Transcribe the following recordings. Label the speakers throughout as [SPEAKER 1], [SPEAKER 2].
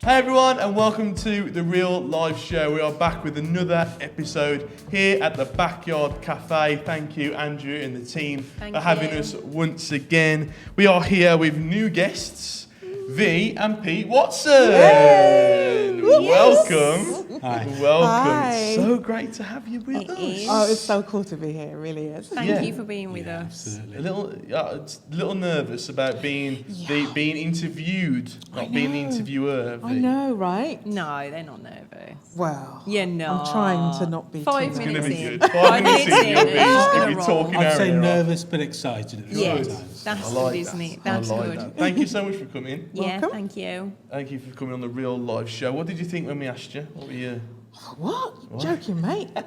[SPEAKER 1] Hey everyone, and welcome to the Real Life Show. We are back with another episode here at the Backyard Cafe. Thank you, Andrew and the team, for having us once again. We are here with new guests, Vie and Pete Watson. Yay! Welcome.
[SPEAKER 2] Hi.
[SPEAKER 1] Welcome.
[SPEAKER 3] Hi.
[SPEAKER 1] It's so great to have you with us.
[SPEAKER 3] Oh, it's so cool to be here. It really is.
[SPEAKER 4] Thank you for being with us.
[SPEAKER 2] Absolutely.
[SPEAKER 1] A little nervous about being being interviewed, not being the interviewer.
[SPEAKER 3] I know, right?
[SPEAKER 4] No, they're not nervous.
[SPEAKER 3] Well,
[SPEAKER 4] Yeah, no.
[SPEAKER 3] I'm trying to not be
[SPEAKER 4] 5
[SPEAKER 3] too
[SPEAKER 1] It's going to
[SPEAKER 4] minutes
[SPEAKER 1] be
[SPEAKER 4] in.
[SPEAKER 1] good. 5 minutes in, you'll be
[SPEAKER 4] It's
[SPEAKER 1] talking
[SPEAKER 2] I'd say
[SPEAKER 1] area.
[SPEAKER 2] nervous but excited at the
[SPEAKER 4] Yeah,
[SPEAKER 2] same time.
[SPEAKER 4] that's
[SPEAKER 1] I like
[SPEAKER 4] good, isn't
[SPEAKER 1] that.
[SPEAKER 4] it? That's
[SPEAKER 1] I like
[SPEAKER 4] good.
[SPEAKER 1] that. Thank you so much for coming.
[SPEAKER 4] Yeah,
[SPEAKER 3] Welcome.
[SPEAKER 4] thank you.
[SPEAKER 1] Thank you for coming on the Real Life Show. What did you think when we asked you? What were you?
[SPEAKER 3] What? Joking, mate? No,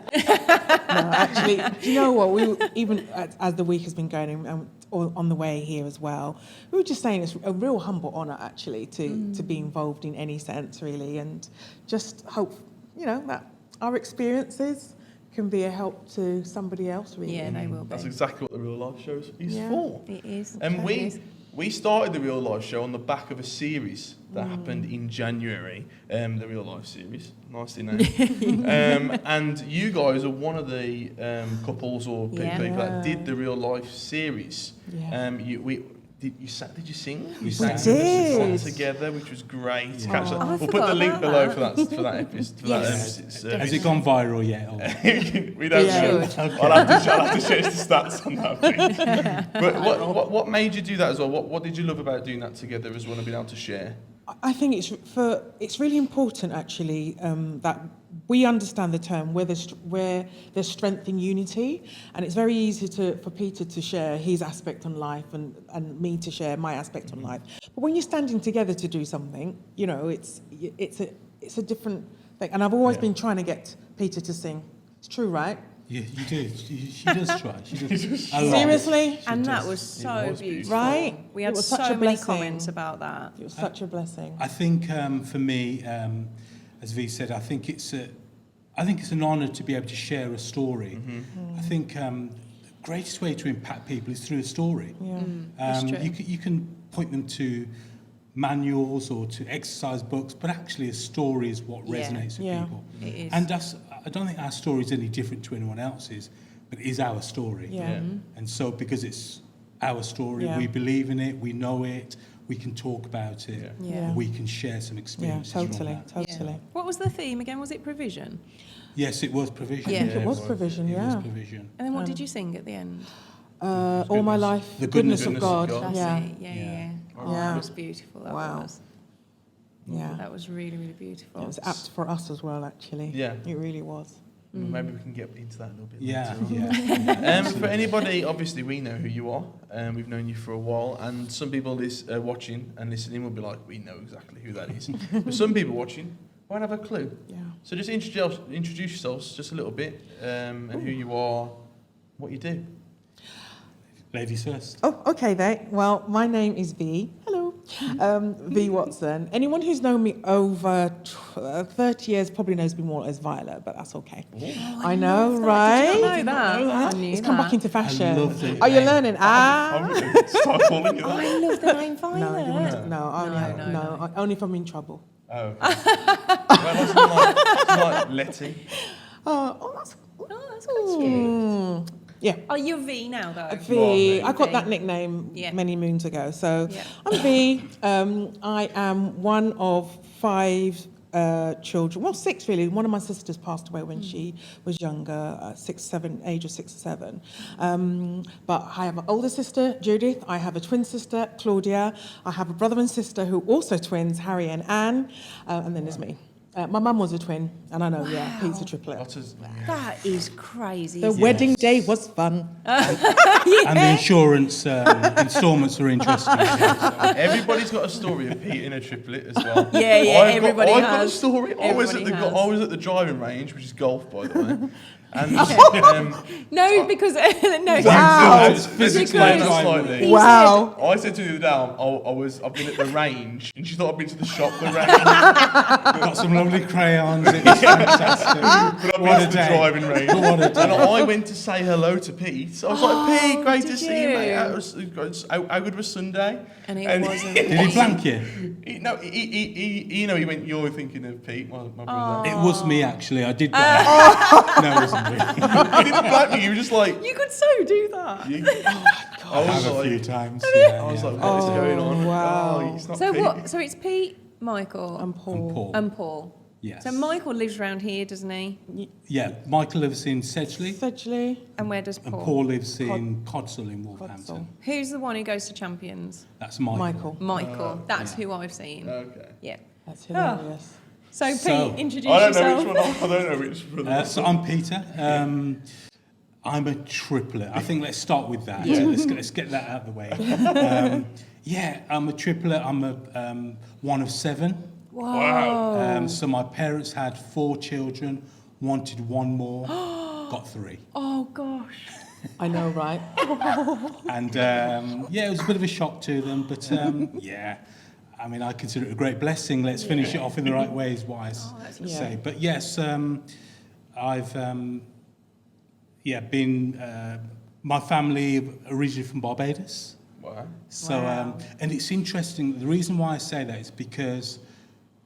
[SPEAKER 3] actually, do you know what? We were, even as the week has been going and on the way here as well, we were just saying it's a real humble honour actually to be involved in any sense really, and just hope that our experiences can be a help to somebody else really.
[SPEAKER 4] Yeah, they will be.
[SPEAKER 1] That's exactly what the Real Life Show is
[SPEAKER 3] Yeah.
[SPEAKER 1] for.
[SPEAKER 4] It is.
[SPEAKER 1] And
[SPEAKER 4] It is.
[SPEAKER 1] we started the Real Life Show on the back of a series that happened in January, the Real Life series, nicely named. And you guys are one of the couples or people that did the Real Life series.
[SPEAKER 3] Yeah.
[SPEAKER 1] Did you sing?
[SPEAKER 2] We
[SPEAKER 1] sang
[SPEAKER 3] did.
[SPEAKER 1] together, which was great.
[SPEAKER 2] Yeah.
[SPEAKER 1] Catch that.
[SPEAKER 4] Oh, I
[SPEAKER 1] We'll put
[SPEAKER 4] forgot
[SPEAKER 1] the link
[SPEAKER 4] about
[SPEAKER 1] below
[SPEAKER 4] that.
[SPEAKER 1] for that episode.
[SPEAKER 4] Yes.
[SPEAKER 2] Has it gone viral yet? Or?
[SPEAKER 1] We don't
[SPEAKER 3] Yeah.
[SPEAKER 1] know.
[SPEAKER 4] Should.
[SPEAKER 1] I'll have to share the stats on that. But what made you do that as well? What did you love about doing that together as well and being able to share?
[SPEAKER 3] I think it's really important actually that we understand the term where there's strength in unity, and it's very easy for Peter to share his aspect on life and me to share my aspect on life. But when you're standing together to do something, it's a different thing. And I've always been trying to get Peter to sing. It's true, right?
[SPEAKER 2] Yeah, you do. She does try. She does. A lot.
[SPEAKER 3] Seriously?
[SPEAKER 4] And that
[SPEAKER 2] does.
[SPEAKER 4] was so
[SPEAKER 1] was
[SPEAKER 4] beautiful.
[SPEAKER 3] Right?
[SPEAKER 4] We had
[SPEAKER 3] It was
[SPEAKER 4] so
[SPEAKER 3] such a
[SPEAKER 4] many
[SPEAKER 3] blessing.
[SPEAKER 4] comments about that.
[SPEAKER 3] It was such a blessing.
[SPEAKER 2] I think for me, as Vie said, I think it's an honour to be able to share a story. I think the greatest way to impact people is through a story.
[SPEAKER 3] Yeah.
[SPEAKER 2] You can point them to manuals or to exercise books, but actually a story is what
[SPEAKER 4] Yeah.
[SPEAKER 2] resonates with
[SPEAKER 3] Yeah.
[SPEAKER 2] people.
[SPEAKER 4] It is.
[SPEAKER 2] And I don't think our story is any different to anyone else's, but it is our story.
[SPEAKER 3] Yeah.
[SPEAKER 2] And so because it's our story,
[SPEAKER 3] Yeah.
[SPEAKER 2] we believe in it, we know it, we can talk about it,
[SPEAKER 4] Yeah.
[SPEAKER 2] we can share some
[SPEAKER 3] Yeah,
[SPEAKER 2] experiences from
[SPEAKER 3] totally,
[SPEAKER 2] that.
[SPEAKER 3] totally.
[SPEAKER 4] What was the theme again? Was it provision?
[SPEAKER 2] Yes, it was provision.
[SPEAKER 4] Yeah. I think
[SPEAKER 3] It was provision,
[SPEAKER 2] It was
[SPEAKER 3] yeah.
[SPEAKER 2] provision.
[SPEAKER 4] And then what did you sing at the end?
[SPEAKER 3] All my life,
[SPEAKER 2] The
[SPEAKER 3] goodness of
[SPEAKER 1] goodness of
[SPEAKER 3] God.
[SPEAKER 1] God.
[SPEAKER 4] That's
[SPEAKER 3] Yeah,
[SPEAKER 4] it. Yeah. Oh,
[SPEAKER 3] Yeah.
[SPEAKER 4] that was beautiful. That
[SPEAKER 3] Wow.
[SPEAKER 4] was.
[SPEAKER 3] yeah.
[SPEAKER 4] That was really, really beautiful.
[SPEAKER 3] It was apt for us as well, actually.
[SPEAKER 1] Yeah.
[SPEAKER 3] It really was.
[SPEAKER 1] Maybe we can get into that a little bit
[SPEAKER 2] Yeah,
[SPEAKER 1] later.
[SPEAKER 2] yeah.
[SPEAKER 1] For anybody, obviously we know who you are, and we've known you for a while, and some people watching and listening will be like, we know exactly who that is. But some people watching won't have a clue.
[SPEAKER 3] Yeah.
[SPEAKER 1] So just introduce yourselves just a little bit, and who you are, what you do.
[SPEAKER 2] Ladies first.
[SPEAKER 3] Oh, okay then. Well, my name is Vie. Hello. Vie Watson. Anyone who's known me over 30 years probably knows me more as Violet, but that's okay. I know, right?
[SPEAKER 4] Did not know that. I knew
[SPEAKER 3] It's come back
[SPEAKER 4] that.
[SPEAKER 3] into fashion.
[SPEAKER 2] I love the
[SPEAKER 3] Are you
[SPEAKER 2] name.
[SPEAKER 3] learning?
[SPEAKER 1] I'm going to start calling you that.
[SPEAKER 4] I love the name Violet.
[SPEAKER 3] No, you wouldn't.
[SPEAKER 4] No.
[SPEAKER 3] Only if I'm in trouble.
[SPEAKER 1] Oh, okay. Well, it's like Letty.
[SPEAKER 3] Oh, that's...
[SPEAKER 4] Oh, that's quite cute.
[SPEAKER 3] Yeah.
[SPEAKER 4] Oh, you're V now, though.
[SPEAKER 3] Vie. I got
[SPEAKER 4] V.
[SPEAKER 3] that nickname
[SPEAKER 4] Yeah.
[SPEAKER 3] many moons ago. So
[SPEAKER 4] Yeah.
[SPEAKER 3] I'm Vie. I am one of 5 children. Well, 6 really. One of my sisters passed away when she was younger, age of 6 or 7. But I have an older sister, Judith. I have a twin sister, Claudia. I have a brother and sister who are also twins, Harry and Anne. And then there's me. My mum was a twin, and I know, Pete's a triplet.
[SPEAKER 4] That is crazy.
[SPEAKER 3] The
[SPEAKER 4] isn't it?
[SPEAKER 3] wedding day was fun.
[SPEAKER 2] And the insurance instalments are interesting.
[SPEAKER 1] Everybody's got a story of Pete in a triplet as well.
[SPEAKER 4] Yeah,
[SPEAKER 1] I've
[SPEAKER 4] everybody
[SPEAKER 1] got a
[SPEAKER 4] has.
[SPEAKER 1] story. I was
[SPEAKER 4] Everybody has.
[SPEAKER 1] at the driving range, which is golf, by the way. And
[SPEAKER 4] No, because no.
[SPEAKER 3] Wow.
[SPEAKER 2] It's physically
[SPEAKER 1] explain that
[SPEAKER 2] driving.
[SPEAKER 1] slightly.
[SPEAKER 4] He
[SPEAKER 3] Wow.
[SPEAKER 1] I said to the other day, I've been at the range, and she thought I'd been to the shop, the range.
[SPEAKER 2] Got some lovely crayons. It was fantastic.
[SPEAKER 1] But I've
[SPEAKER 2] What
[SPEAKER 1] been
[SPEAKER 2] a
[SPEAKER 1] to the
[SPEAKER 2] day.
[SPEAKER 1] driving range.
[SPEAKER 2] What a
[SPEAKER 1] And
[SPEAKER 2] day.
[SPEAKER 1] I went to say hello to Pete. I was like, Pete, great to
[SPEAKER 4] did
[SPEAKER 1] see you,
[SPEAKER 4] you?
[SPEAKER 1] mate. How good was Sunday?
[SPEAKER 4] And it wasn't.
[SPEAKER 2] Did he blank you?
[SPEAKER 1] He went, you're thinking of Pete, my brother.
[SPEAKER 2] It was me, actually. I did blank. No, it wasn't me.
[SPEAKER 1] He didn't blank me, you were just like...
[SPEAKER 4] You could so do that.
[SPEAKER 1] I
[SPEAKER 2] I
[SPEAKER 1] was
[SPEAKER 2] have a few
[SPEAKER 1] like,
[SPEAKER 2] times.
[SPEAKER 1] I was like, what is
[SPEAKER 3] Oh,
[SPEAKER 1] going on?
[SPEAKER 3] wow.
[SPEAKER 1] Oh, it's not
[SPEAKER 4] So
[SPEAKER 1] Pete.
[SPEAKER 4] what? So it's Pete, Michael,
[SPEAKER 3] And Paul.
[SPEAKER 2] And Paul.
[SPEAKER 4] Paul.
[SPEAKER 2] Yes.
[SPEAKER 4] So Michael lives around here, doesn't he?
[SPEAKER 2] Yeah, Michael lives in Sedgley,
[SPEAKER 3] Sedgley.
[SPEAKER 4] And where does
[SPEAKER 2] and
[SPEAKER 4] Paul?
[SPEAKER 2] Paul lives in Codsall in Wolverhampton.
[SPEAKER 3] Codsall.
[SPEAKER 4] Who's the one who goes to Champions?
[SPEAKER 2] That's Michael.
[SPEAKER 3] Michael.
[SPEAKER 4] Michael. That's
[SPEAKER 2] yeah.
[SPEAKER 4] who I've seen.
[SPEAKER 1] Okay.
[SPEAKER 4] Yeah.
[SPEAKER 3] That's hilarious.
[SPEAKER 4] So Pete,
[SPEAKER 2] So-
[SPEAKER 4] introduce
[SPEAKER 1] I don't know
[SPEAKER 4] yourself.
[SPEAKER 1] which one. I don't know which brother.
[SPEAKER 2] So I'm Peter. I'm a triplet. I think let's start with that.
[SPEAKER 4] Yeah.
[SPEAKER 2] Let's get that out of the way. I'm a triplet. I'm a one of 7.
[SPEAKER 4] Wow.
[SPEAKER 2] So my parents had 4 children, wanted one more, got 3.
[SPEAKER 4] Oh gosh.
[SPEAKER 3] I know, right?
[SPEAKER 2] And it was a bit of a shock to them, but yeah, I mean, I consider it a great blessing. Let's finish it off in the right way, is what I say. But yes, I've been my family originally from Barbados.
[SPEAKER 1] Wow.
[SPEAKER 2] So
[SPEAKER 4] Wow.
[SPEAKER 2] and it's interesting. The reason why I say that is because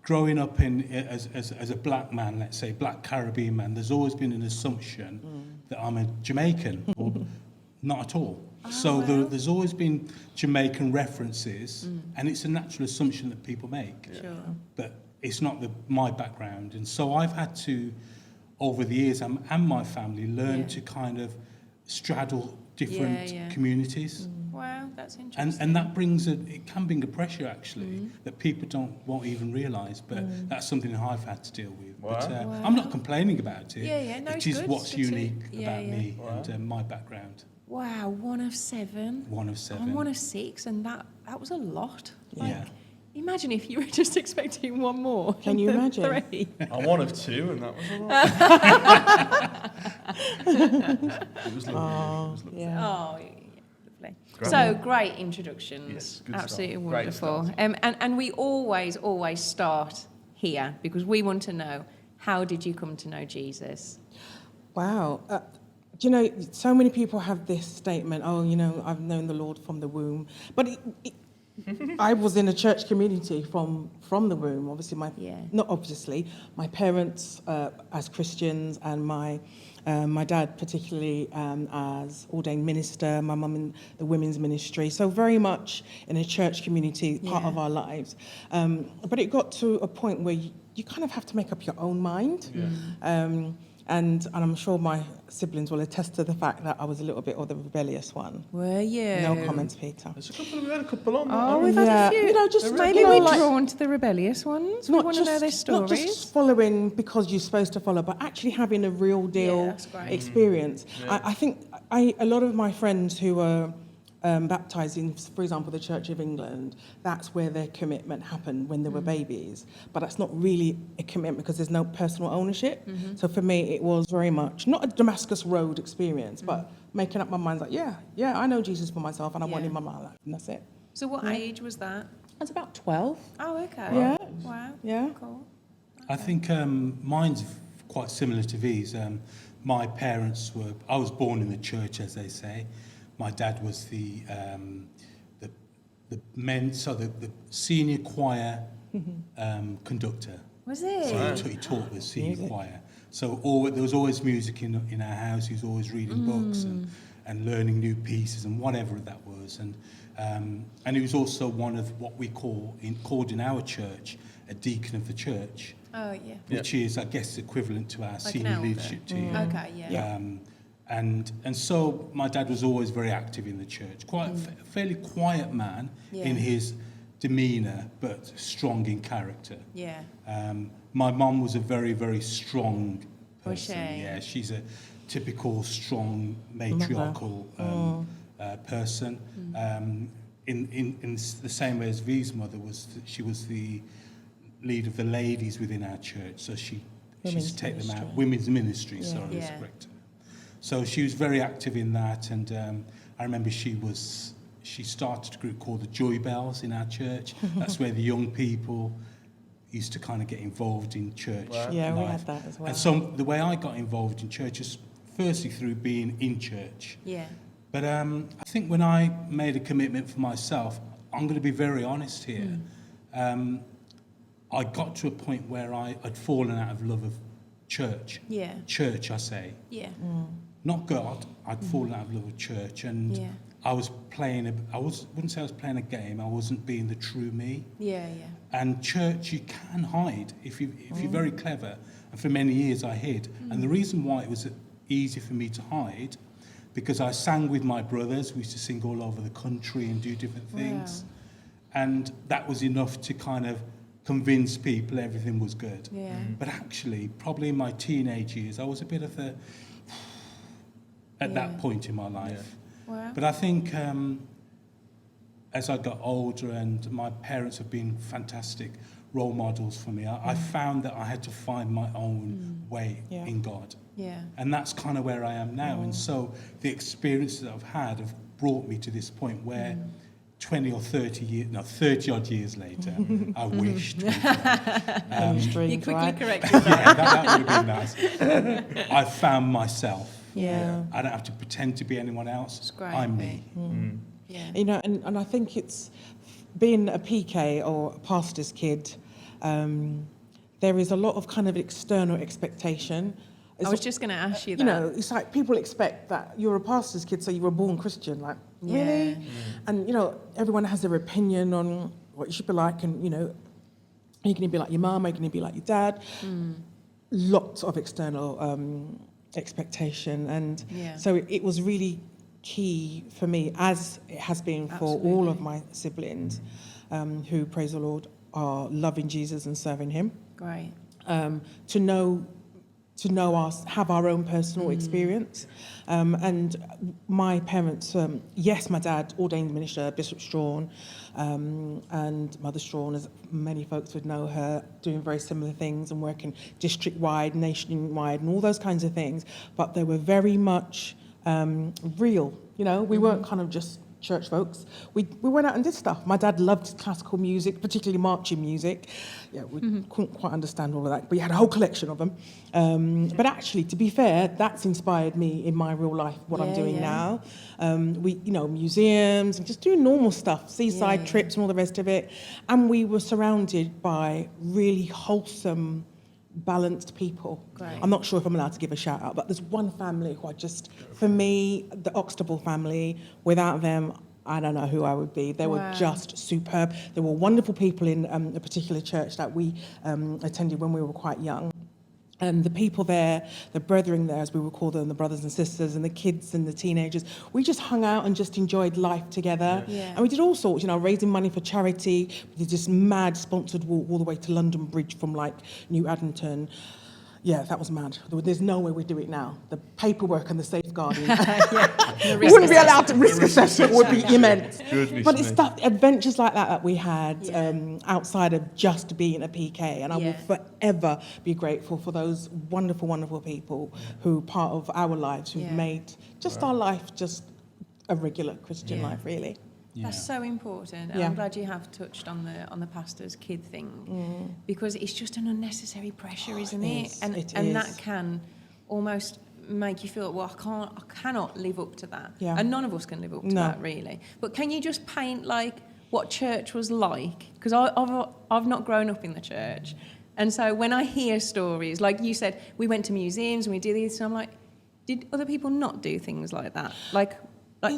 [SPEAKER 2] growing up as a black man, let's say black Caribbean man, there's always been an assumption that I'm a Jamaican, or not at all. So there's always been Jamaican references, and it's a natural assumption that people make.
[SPEAKER 4] Sure.
[SPEAKER 2] But it's not my background, and so I've had to, over the years, and my family, learn to kind of straddle different communities.
[SPEAKER 4] Wow, that's interesting.
[SPEAKER 2] And that it can bring a pressure actually that people won't even realise, but that's something that I've had to deal with.
[SPEAKER 1] Wow.
[SPEAKER 2] But
[SPEAKER 4] Wow.
[SPEAKER 2] I'm not complaining about it.
[SPEAKER 4] Yeah, no,
[SPEAKER 2] it
[SPEAKER 4] it's
[SPEAKER 2] is
[SPEAKER 4] good.
[SPEAKER 2] what's
[SPEAKER 4] It's good
[SPEAKER 2] unique
[SPEAKER 4] too.
[SPEAKER 2] about
[SPEAKER 4] Yeah.
[SPEAKER 2] me
[SPEAKER 1] Wow.
[SPEAKER 2] and my background.
[SPEAKER 4] Wow, 1 of 7.
[SPEAKER 2] One of 7.
[SPEAKER 4] I'm 1 of 6, and that was a lot.
[SPEAKER 2] Yeah.
[SPEAKER 4] Imagine if you were just expecting one more.
[SPEAKER 3] Can you
[SPEAKER 4] than
[SPEAKER 3] imagine?
[SPEAKER 4] 3.
[SPEAKER 1] I'm one of 2, and that was a lot. It was lovely.
[SPEAKER 3] Oh,
[SPEAKER 1] It was lovely.
[SPEAKER 3] yeah.
[SPEAKER 4] Oh, lovely.
[SPEAKER 1] Great.
[SPEAKER 4] So great introductions.
[SPEAKER 1] Yes, good
[SPEAKER 4] Absolutely
[SPEAKER 1] start. Great
[SPEAKER 4] wonderful.
[SPEAKER 1] start.
[SPEAKER 4] And we always start here because we want to know, how did you come to know Jesus?
[SPEAKER 3] Wow. Do you know, so many people have this statement, oh, you know, I've known the Lord from the womb. But I was in a church community from the womb. Obviously, not obviously, my parents as Christians, and my dad particularly as ordained minister, my mum in the women's ministry. So very much in a church community, part of our lives. But it got to a point where you kind of have to make up your own mind.
[SPEAKER 1] Yeah.
[SPEAKER 3] And I'm sure my siblings will attest to the fact that I was a little bit of the rebellious one.
[SPEAKER 4] Were you?
[SPEAKER 3] No comments, Peter.
[SPEAKER 1] We've had a couple on.
[SPEAKER 4] Oh,
[SPEAKER 1] haven't
[SPEAKER 4] we've
[SPEAKER 1] we?
[SPEAKER 4] had a few.
[SPEAKER 3] You know, just
[SPEAKER 4] Maybe
[SPEAKER 3] you know,
[SPEAKER 4] we're
[SPEAKER 3] like,
[SPEAKER 4] drawn to the rebellious ones. We
[SPEAKER 3] not
[SPEAKER 4] want to know their
[SPEAKER 3] just not
[SPEAKER 4] stories.
[SPEAKER 3] just following because you're supposed to follow, but actually having a real deal
[SPEAKER 4] that's great.
[SPEAKER 3] experience.
[SPEAKER 1] Yeah.
[SPEAKER 3] I think a lot of my friends who were baptised in, for example, the Church of England, that's where their commitment happened when they were babies. But that's not really a commitment because there's no personal ownership. So for me, it was very much not a Damascus Road experience, but making up my mind like, yeah, I know Jesus for myself and I want him in my life, and that's it.
[SPEAKER 4] So what age was that?
[SPEAKER 3] I was about 12.
[SPEAKER 4] Oh, okay.
[SPEAKER 3] Yeah.
[SPEAKER 4] Wow.
[SPEAKER 3] Yeah.
[SPEAKER 4] Cool.
[SPEAKER 2] I think mine's quite similar to V's. My parents I was born in the church, as they say. My dad was the senior choir conductor.
[SPEAKER 4] Was it?
[SPEAKER 2] So he taught the senior choir. So there was always music in our house. He was always reading books and learning new pieces and whatever that was. And he was also one of what we called in our church a deacon of the church,
[SPEAKER 4] Oh, yeah.
[SPEAKER 2] which is, I guess, equivalent to our
[SPEAKER 4] Like an
[SPEAKER 2] senior
[SPEAKER 4] elder.
[SPEAKER 2] leadership team.
[SPEAKER 4] Okay, yeah.
[SPEAKER 2] And so my dad was always very active in the church, quite a fairly quiet man in his demeanour, but strong in character.
[SPEAKER 4] Yeah.
[SPEAKER 2] My mum was a very, very strong
[SPEAKER 4] Was she?
[SPEAKER 2] person. Yeah, she's a typical strong matriarchal person. In the same way as V's mother was, she was the lead of the ladies within our church. So she used to take them out. Women's ministry, sorry, is
[SPEAKER 4] Yeah.
[SPEAKER 2] correct. So she was very active in that, and I remember she started a group called the Joy Bells in our church. That's where the young people used to kind of get involved in church life.
[SPEAKER 3] Yeah, we had that as well.
[SPEAKER 2] And so the way I got involved in church is firstly through being in church.
[SPEAKER 4] Yeah.
[SPEAKER 2] But I think when I made a commitment for myself, I'm going to be very honest here. I got to a point where I had fallen out of love of church.
[SPEAKER 4] Yeah.
[SPEAKER 2] Church, I say.
[SPEAKER 4] Yeah.
[SPEAKER 2] Not God. I'd fallen out of love with church, and
[SPEAKER 4] Yeah.
[SPEAKER 2] I was playing. Wouldn't say I was playing a game. I wasn't being the true me.
[SPEAKER 4] Yeah, yeah.
[SPEAKER 2] And church, you can hide if you're very clever. And for many years, I hid. And the reason why it was easy for me to hide, because I sang with my brothers. We used to sing all over the country and do different things, and that was enough to kind of convince people everything was good.
[SPEAKER 4] Yeah.
[SPEAKER 2] But actually, probably in my teenage years, I was a bit of at that point in my life.
[SPEAKER 4] Wow.
[SPEAKER 2] But I think as I got older, and my parents have been fantastic role models for me, I found that I had to find my own way in God.
[SPEAKER 4] Yeah.
[SPEAKER 2] And that's kind of where I am now. And so the experiences that I've had have brought me to this point where 20 or 30 odd years later, I wished.
[SPEAKER 4] You quickly corrected that.
[SPEAKER 2] Yeah, that would have been nice. I found myself.
[SPEAKER 3] Yeah.
[SPEAKER 2] I don't have to pretend to be anyone else.
[SPEAKER 4] It's great,
[SPEAKER 2] I'm me.
[SPEAKER 4] Yeah.
[SPEAKER 3] You know, and I think it's being a PK or a pastor's kid, there is a lot of kind of external expectation.
[SPEAKER 4] I was just going to ask you that.
[SPEAKER 3] You know, it's like people expect that you're a pastor's kid, so you were born Christian. Like, really?
[SPEAKER 4] Yeah.
[SPEAKER 3] And, you know, everyone has their opinion on what you should be like, and, you know, are you going to be like your mum? Are you going to be like your dad? Lots of external expectation. And so it was really key for me, as it has been for all of my siblings who, praise the Lord, are loving Jesus and serving him.
[SPEAKER 4] Great.
[SPEAKER 3] To know us, have our own personal experience. And my parents, yes, my dad, ordained minister, Bishop Strawn, and Mother Strawn, as many folks would know her, doing very similar things and working district-wide, nation-wide, and all those kinds of things. But they were very much real, you know. We weren't kind of just church folks. We went out and did stuff. My dad loved classical music, particularly marching music. Yeah, we couldn't quite understand all of that, but he had a whole collection of them. But actually, to be fair, that's inspired me in my real life, what I'm doing now. We, you know, museums and just doing normal stuff, seaside trips and all the rest of it. And we were surrounded by really wholesome, balanced people.
[SPEAKER 4] Great.
[SPEAKER 3] I'm not sure if I'm allowed to give a shout out, but there's one family who I just, for me, the Oxtable family, without them, I don't know who I would be. They were just superb. They were wonderful people in a particular church that we attended when we were quite young. And the people there, the brethren there, as we would call them, the brothers and sisters, and the kids and the teenagers, we just hung out and just enjoyed life together.
[SPEAKER 4] Yeah.
[SPEAKER 3] And we did all sorts, you know, raising money for charity. We did this mad sponsored walk all the way to London Bridge from, like, New Addington. Yeah, that was mad. There's no way we do it now. The paperwork and the safeguarding. We wouldn't be allowed to. Risk assessment would be immense. But it's stuff, adventures like that we had outside of just being a PK. And I will forever be grateful for those wonderful, wonderful people who part of our lives, who've made just our life just a regular Christian life, really.
[SPEAKER 4] That's so important. And I'm glad you have touched on the pastor's kid thing, because it's just an unnecessary pressure, isn't it? And that can almost make you feel, well, I cannot live up to that.
[SPEAKER 3] Yeah.
[SPEAKER 4] And none of us can live up to that, really. But can you just paint like what church was like? Because I've not grown up in the church. And so when I hear stories, like you said, we went to museums and we did this, and I'm like, did other people not do things like that? Like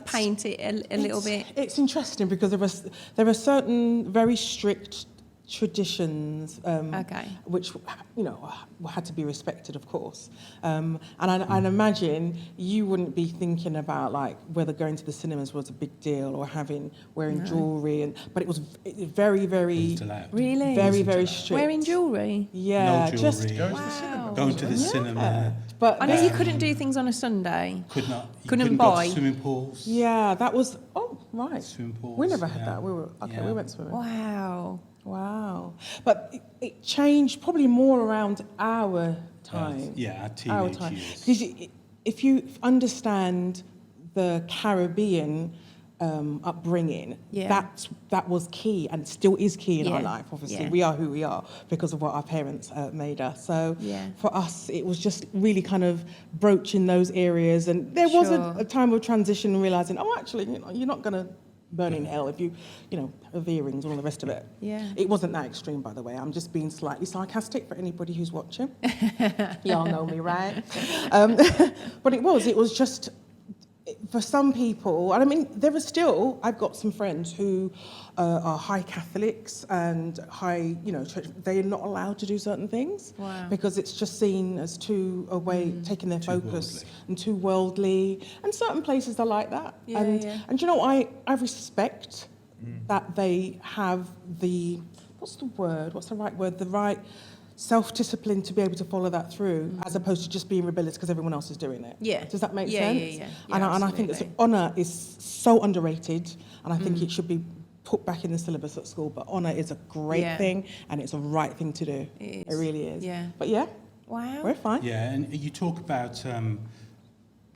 [SPEAKER 4] paint it a little bit?
[SPEAKER 3] It's interesting because there are certain very strict traditions which, you know, had to be respected, of course. And I'd imagine you wouldn't be thinking about, like, whether going to the cinemas was a big deal or wearing jewellery, but it was very, very,
[SPEAKER 4] really,
[SPEAKER 3] very, very strict.
[SPEAKER 4] Wearing jewellery?
[SPEAKER 3] Yeah,
[SPEAKER 2] no
[SPEAKER 3] just
[SPEAKER 2] going to the cinema.
[SPEAKER 3] But
[SPEAKER 4] I know you couldn't do things on a Sunday.
[SPEAKER 2] Couldn't
[SPEAKER 4] buy.
[SPEAKER 2] go to swimming pools.
[SPEAKER 3] Yeah, that was right.
[SPEAKER 2] Swimming pools.
[SPEAKER 3] We never had that. We went swimming. Wow. But it changed probably more around our time.
[SPEAKER 2] Our teenage years.
[SPEAKER 3] Because if you understand the Caribbean upbringing,
[SPEAKER 4] Yeah.
[SPEAKER 3] that was key and still is key in our
[SPEAKER 4] Yeah.
[SPEAKER 3] life. Obviously,
[SPEAKER 4] Yeah.
[SPEAKER 3] we are who we are because of what our parents made us. So
[SPEAKER 4] Yeah.
[SPEAKER 3] for us, it was just really kind of broaching those areas. And there was
[SPEAKER 4] Sure.
[SPEAKER 3] a time of transition and realizing, oh, actually, you're not going to burn in hell if you have earrings and all the rest of it.
[SPEAKER 4] Yeah.
[SPEAKER 3] It wasn't that extreme, by the way. I'm just being slightly sarcastic for anybody who's watching. Y'all know me, right? But it was just, for some people, and I mean, there are still, I've got some friends who are high Catholics and high, church, they are not allowed to do certain things.
[SPEAKER 4] Wow.
[SPEAKER 3] Because it's just seen as too away, taking their focus and too worldly. And certain places are like that.
[SPEAKER 4] Yeah,
[SPEAKER 3] and
[SPEAKER 4] yeah.
[SPEAKER 3] and I respect that they have the, what's the right word? The right self-discipline to be able to follow that through, as opposed to just being rebellious because everyone else is doing it.
[SPEAKER 4] Yeah.
[SPEAKER 3] Does that make
[SPEAKER 4] Yeah,
[SPEAKER 3] sense?
[SPEAKER 4] yeah.
[SPEAKER 3] And I think that honour is so underrated, and I think it should be put back in the syllabus at school. But honour is a great
[SPEAKER 4] Yeah.
[SPEAKER 3] thing, and it's a right thing to do.
[SPEAKER 4] It
[SPEAKER 3] It
[SPEAKER 4] is.
[SPEAKER 3] really is.
[SPEAKER 4] Yeah.
[SPEAKER 3] But yeah,
[SPEAKER 4] Wow.
[SPEAKER 3] we're fine.
[SPEAKER 2] Yeah, and you talk about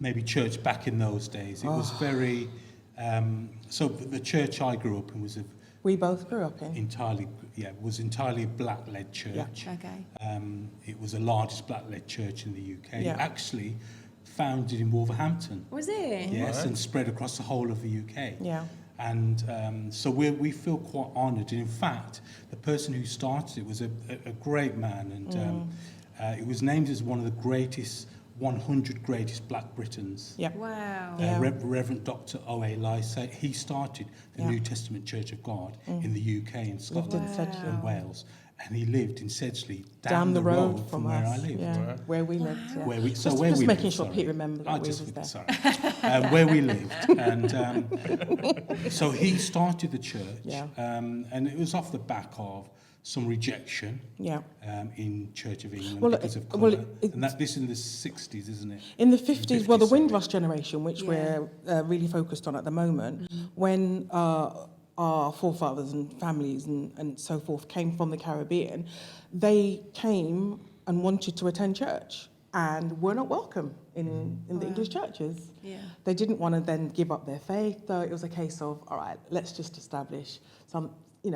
[SPEAKER 2] maybe church back in those days. It was very... so the church I grew up in was
[SPEAKER 3] We both grew up in.
[SPEAKER 2] entirely a black-led church.
[SPEAKER 3] Yeah.
[SPEAKER 4] Okay.
[SPEAKER 2] It was the largest black-led church in the UK.
[SPEAKER 3] Yeah.
[SPEAKER 2] Actually founded in Wolverhampton.
[SPEAKER 4] Was it?
[SPEAKER 2] Yes,
[SPEAKER 1] Right.
[SPEAKER 2] and spread across the whole of the UK.
[SPEAKER 3] Yeah.
[SPEAKER 2] And so we feel quite honoured. And in fact, the person who started it was a great man. And it was named as one of the greatest, 100 greatest Black Britons.
[SPEAKER 3] Yeah.
[SPEAKER 4] Wow.
[SPEAKER 3] Yeah.
[SPEAKER 2] Reverend Dr. O.A. Lycett, he started the
[SPEAKER 3] Yeah.
[SPEAKER 2] New Testament Church of God in the UK, in Scotland
[SPEAKER 3] Lived in Sedgley.
[SPEAKER 2] and Wales. And he lived in Sedgley,
[SPEAKER 3] Down the road
[SPEAKER 2] from where I
[SPEAKER 3] us.
[SPEAKER 2] lived.
[SPEAKER 3] Yeah.
[SPEAKER 1] Right.
[SPEAKER 3] Where we lived. Yeah.
[SPEAKER 2] Where we, so
[SPEAKER 3] Just-
[SPEAKER 2] where
[SPEAKER 3] just
[SPEAKER 2] we
[SPEAKER 3] making
[SPEAKER 2] lived,
[SPEAKER 3] sure
[SPEAKER 2] sorry.
[SPEAKER 3] Pete remembered that
[SPEAKER 2] I
[SPEAKER 3] we
[SPEAKER 2] just,
[SPEAKER 3] was there.
[SPEAKER 2] sorry. Where we lived. And so he started the church.
[SPEAKER 3] Yeah.
[SPEAKER 2] And it was off the back of some rejection
[SPEAKER 3] Yeah.
[SPEAKER 2] in Church of England
[SPEAKER 3] Well,
[SPEAKER 2] because of
[SPEAKER 3] well,
[SPEAKER 2] colour. And this in the 60s, isn't it?
[SPEAKER 3] In the 50s, well, the
[SPEAKER 2] 50s, sorry.
[SPEAKER 3] Windrush generation, which
[SPEAKER 4] Yeah.
[SPEAKER 3] we're really focused on at the moment, when our forefathers and families and so forth came from the Caribbean, they came and wanted to attend church and were not welcome in the English churches.
[SPEAKER 4] Yeah.
[SPEAKER 3] They didn't want to then give up their faith, so it was a case of, all right, let's just establish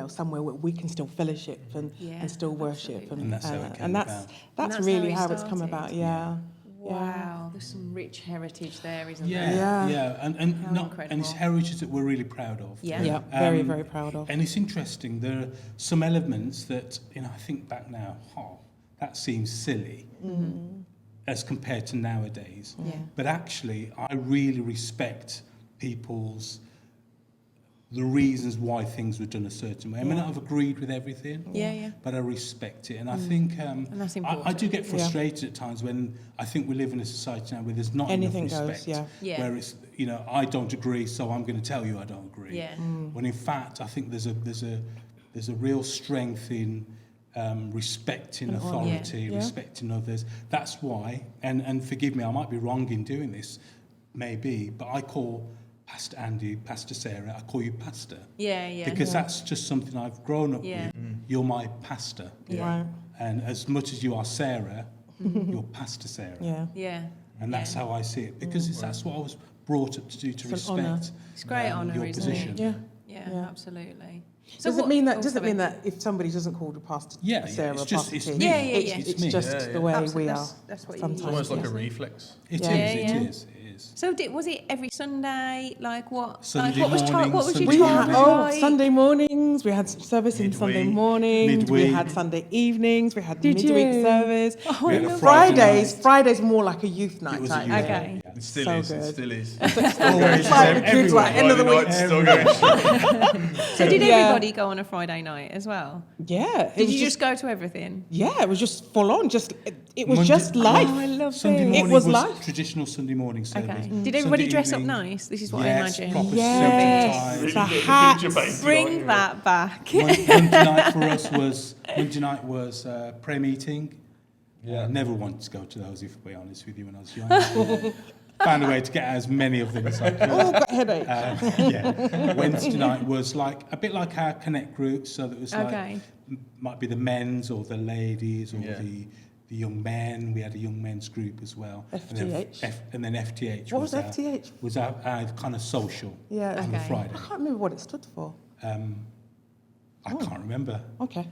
[SPEAKER 3] somewhere where we can still fellowship and
[SPEAKER 4] Yeah,
[SPEAKER 3] still worship.
[SPEAKER 4] absolutely.
[SPEAKER 2] And that's how it came
[SPEAKER 3] and that's
[SPEAKER 2] about.
[SPEAKER 3] that's
[SPEAKER 4] that's
[SPEAKER 3] really
[SPEAKER 4] how
[SPEAKER 3] how
[SPEAKER 4] it
[SPEAKER 3] it's come
[SPEAKER 4] started.
[SPEAKER 3] about. Yeah.
[SPEAKER 4] Wow. There's some rich heritage there, isn't
[SPEAKER 2] Yeah,
[SPEAKER 4] there?
[SPEAKER 3] Yeah.
[SPEAKER 2] and
[SPEAKER 4] How
[SPEAKER 2] and it's
[SPEAKER 4] incredible.
[SPEAKER 2] heritage that we're really proud of.
[SPEAKER 4] Yeah.
[SPEAKER 3] Yeah, very,
[SPEAKER 2] Um,
[SPEAKER 3] very proud of.
[SPEAKER 2] And it's interesting. There are some elements that I think back now. That seems silly as compared to nowadays.
[SPEAKER 4] Yeah.
[SPEAKER 2] But actually, I really respect the reasons why things were done a certain way. I may not have agreed with everything.
[SPEAKER 4] Yeah, yeah.
[SPEAKER 2] But I respect it, and I think
[SPEAKER 4] And that's
[SPEAKER 2] I
[SPEAKER 4] important.
[SPEAKER 2] do get frustrated at times when I think we live in a society now where there's not
[SPEAKER 3] Anything
[SPEAKER 2] enough
[SPEAKER 3] goes,
[SPEAKER 2] respect.
[SPEAKER 3] yeah.
[SPEAKER 4] Yeah.
[SPEAKER 2] Where it's I don't agree, so I'm going to tell you I don't agree.
[SPEAKER 4] Yeah.
[SPEAKER 2] When in fact I think there's a real strength in respecting
[SPEAKER 3] And honour.
[SPEAKER 2] authority,
[SPEAKER 3] Yeah.
[SPEAKER 2] respecting others. That's why, and forgive me, I might be wrong in doing this, maybe, but I call Pastor Andy, Pastor Sarah, I call you Pastor.
[SPEAKER 4] Yeah, yeah.
[SPEAKER 2] Because that's just something I've grown up
[SPEAKER 4] Yeah.
[SPEAKER 2] with. You're my pastor.
[SPEAKER 4] Yeah.
[SPEAKER 3] Right.
[SPEAKER 2] And as much as you are Sarah, you're Pastor Sarah.
[SPEAKER 3] Yeah.
[SPEAKER 4] Yeah.
[SPEAKER 2] And that's how I see it. Because that's what I was brought up to do, to
[SPEAKER 3] It's an honour.
[SPEAKER 2] respect
[SPEAKER 4] It's great honour,
[SPEAKER 2] your
[SPEAKER 4] isn't
[SPEAKER 2] position.
[SPEAKER 4] it?
[SPEAKER 3] Yeah.
[SPEAKER 4] Yeah,
[SPEAKER 3] Yeah.
[SPEAKER 4] absolutely.
[SPEAKER 3] Does it mean that? Does it
[SPEAKER 4] sorry.
[SPEAKER 3] mean that if somebody doesn't call the pastor
[SPEAKER 2] Yeah,
[SPEAKER 3] Sarah
[SPEAKER 2] it's
[SPEAKER 3] or
[SPEAKER 2] just-
[SPEAKER 3] Pastor
[SPEAKER 2] it's
[SPEAKER 3] T,
[SPEAKER 2] me.
[SPEAKER 4] Yeah, yeah,
[SPEAKER 3] it's,
[SPEAKER 4] yeah.
[SPEAKER 3] it's
[SPEAKER 2] It's me.
[SPEAKER 3] just
[SPEAKER 1] Yeah,
[SPEAKER 3] the
[SPEAKER 1] yeah.
[SPEAKER 3] way
[SPEAKER 4] Absolutely,
[SPEAKER 3] we
[SPEAKER 4] that's-
[SPEAKER 3] are.
[SPEAKER 4] that's what you
[SPEAKER 3] sometimes.
[SPEAKER 1] It's almost like
[SPEAKER 3] yes.
[SPEAKER 1] a reflex.
[SPEAKER 2] It
[SPEAKER 4] Yeah,
[SPEAKER 2] is,
[SPEAKER 4] yeah.
[SPEAKER 2] it is.
[SPEAKER 4] So was it every Sunday? Like what?
[SPEAKER 2] Sunday
[SPEAKER 4] like what was
[SPEAKER 2] morning,
[SPEAKER 4] what was your
[SPEAKER 2] Sunday
[SPEAKER 3] We
[SPEAKER 4] time
[SPEAKER 3] had
[SPEAKER 2] evening.
[SPEAKER 4] like?
[SPEAKER 3] Sunday mornings. We had service in Sunday
[SPEAKER 1] Midweek.
[SPEAKER 3] mornings. We
[SPEAKER 2] Midweek.
[SPEAKER 3] had Sunday evenings. We had
[SPEAKER 4] Did
[SPEAKER 3] midweek
[SPEAKER 4] you?
[SPEAKER 3] service.
[SPEAKER 4] Oh,
[SPEAKER 2] We
[SPEAKER 4] I
[SPEAKER 2] had a
[SPEAKER 4] love
[SPEAKER 2] Friday
[SPEAKER 3] Fridays.
[SPEAKER 2] night.
[SPEAKER 3] Fridays more like a youth night
[SPEAKER 2] It was a
[SPEAKER 3] type.
[SPEAKER 2] youth
[SPEAKER 3] thing.
[SPEAKER 4] Okay.
[SPEAKER 1] It still
[SPEAKER 3] So
[SPEAKER 1] is. It
[SPEAKER 3] good.
[SPEAKER 1] still is.
[SPEAKER 2] Always
[SPEAKER 3] Like the kids, like end of the
[SPEAKER 1] Friday
[SPEAKER 3] week.
[SPEAKER 1] night's still going.
[SPEAKER 4] So did
[SPEAKER 3] Yeah.
[SPEAKER 4] everybody go on a Friday night as well?
[SPEAKER 3] Yeah.
[SPEAKER 4] Did you just go to everything?
[SPEAKER 3] Yeah, it was just full on. It was
[SPEAKER 2] Monday-
[SPEAKER 3] just life.
[SPEAKER 4] Oh, I love
[SPEAKER 2] Sunday
[SPEAKER 4] it.
[SPEAKER 2] morning
[SPEAKER 3] was
[SPEAKER 2] was
[SPEAKER 3] life.
[SPEAKER 2] traditional Sunday morning service.
[SPEAKER 4] Okay.
[SPEAKER 3] Mm.
[SPEAKER 4] Did everybody
[SPEAKER 2] Sunday
[SPEAKER 4] dress up
[SPEAKER 2] evening-
[SPEAKER 4] nice? This is what
[SPEAKER 2] Yes,
[SPEAKER 4] I imagine.
[SPEAKER 2] proper
[SPEAKER 3] Yes.
[SPEAKER 2] suit and tie.
[SPEAKER 1] Really
[SPEAKER 3] The
[SPEAKER 1] getting
[SPEAKER 3] hats.
[SPEAKER 1] picture painted, aren't
[SPEAKER 4] Bring
[SPEAKER 1] you?
[SPEAKER 4] that back.
[SPEAKER 2] Monday night for us was prayer meeting.
[SPEAKER 1] Yeah.
[SPEAKER 2] Never wanted to go to those, if to be honest with you, when I was young. Found a way to get as many of them as I could.
[SPEAKER 3] Oh, got a headache.
[SPEAKER 2] Yeah. Wednesday night was like a bit like our Connect group, so that was like
[SPEAKER 4] Okay.
[SPEAKER 2] might be the men's or the ladies or
[SPEAKER 1] Yeah.
[SPEAKER 2] the the young men. We had a young men's group as well.
[SPEAKER 3] FTH.
[SPEAKER 2] And then FTH.
[SPEAKER 3] What was FTH?
[SPEAKER 2] Was our kind of social
[SPEAKER 3] Yeah.
[SPEAKER 2] on the
[SPEAKER 4] Okay.
[SPEAKER 2] Friday.
[SPEAKER 3] I can't remember what it stood for.
[SPEAKER 2] I can't remember.
[SPEAKER 3] Okay.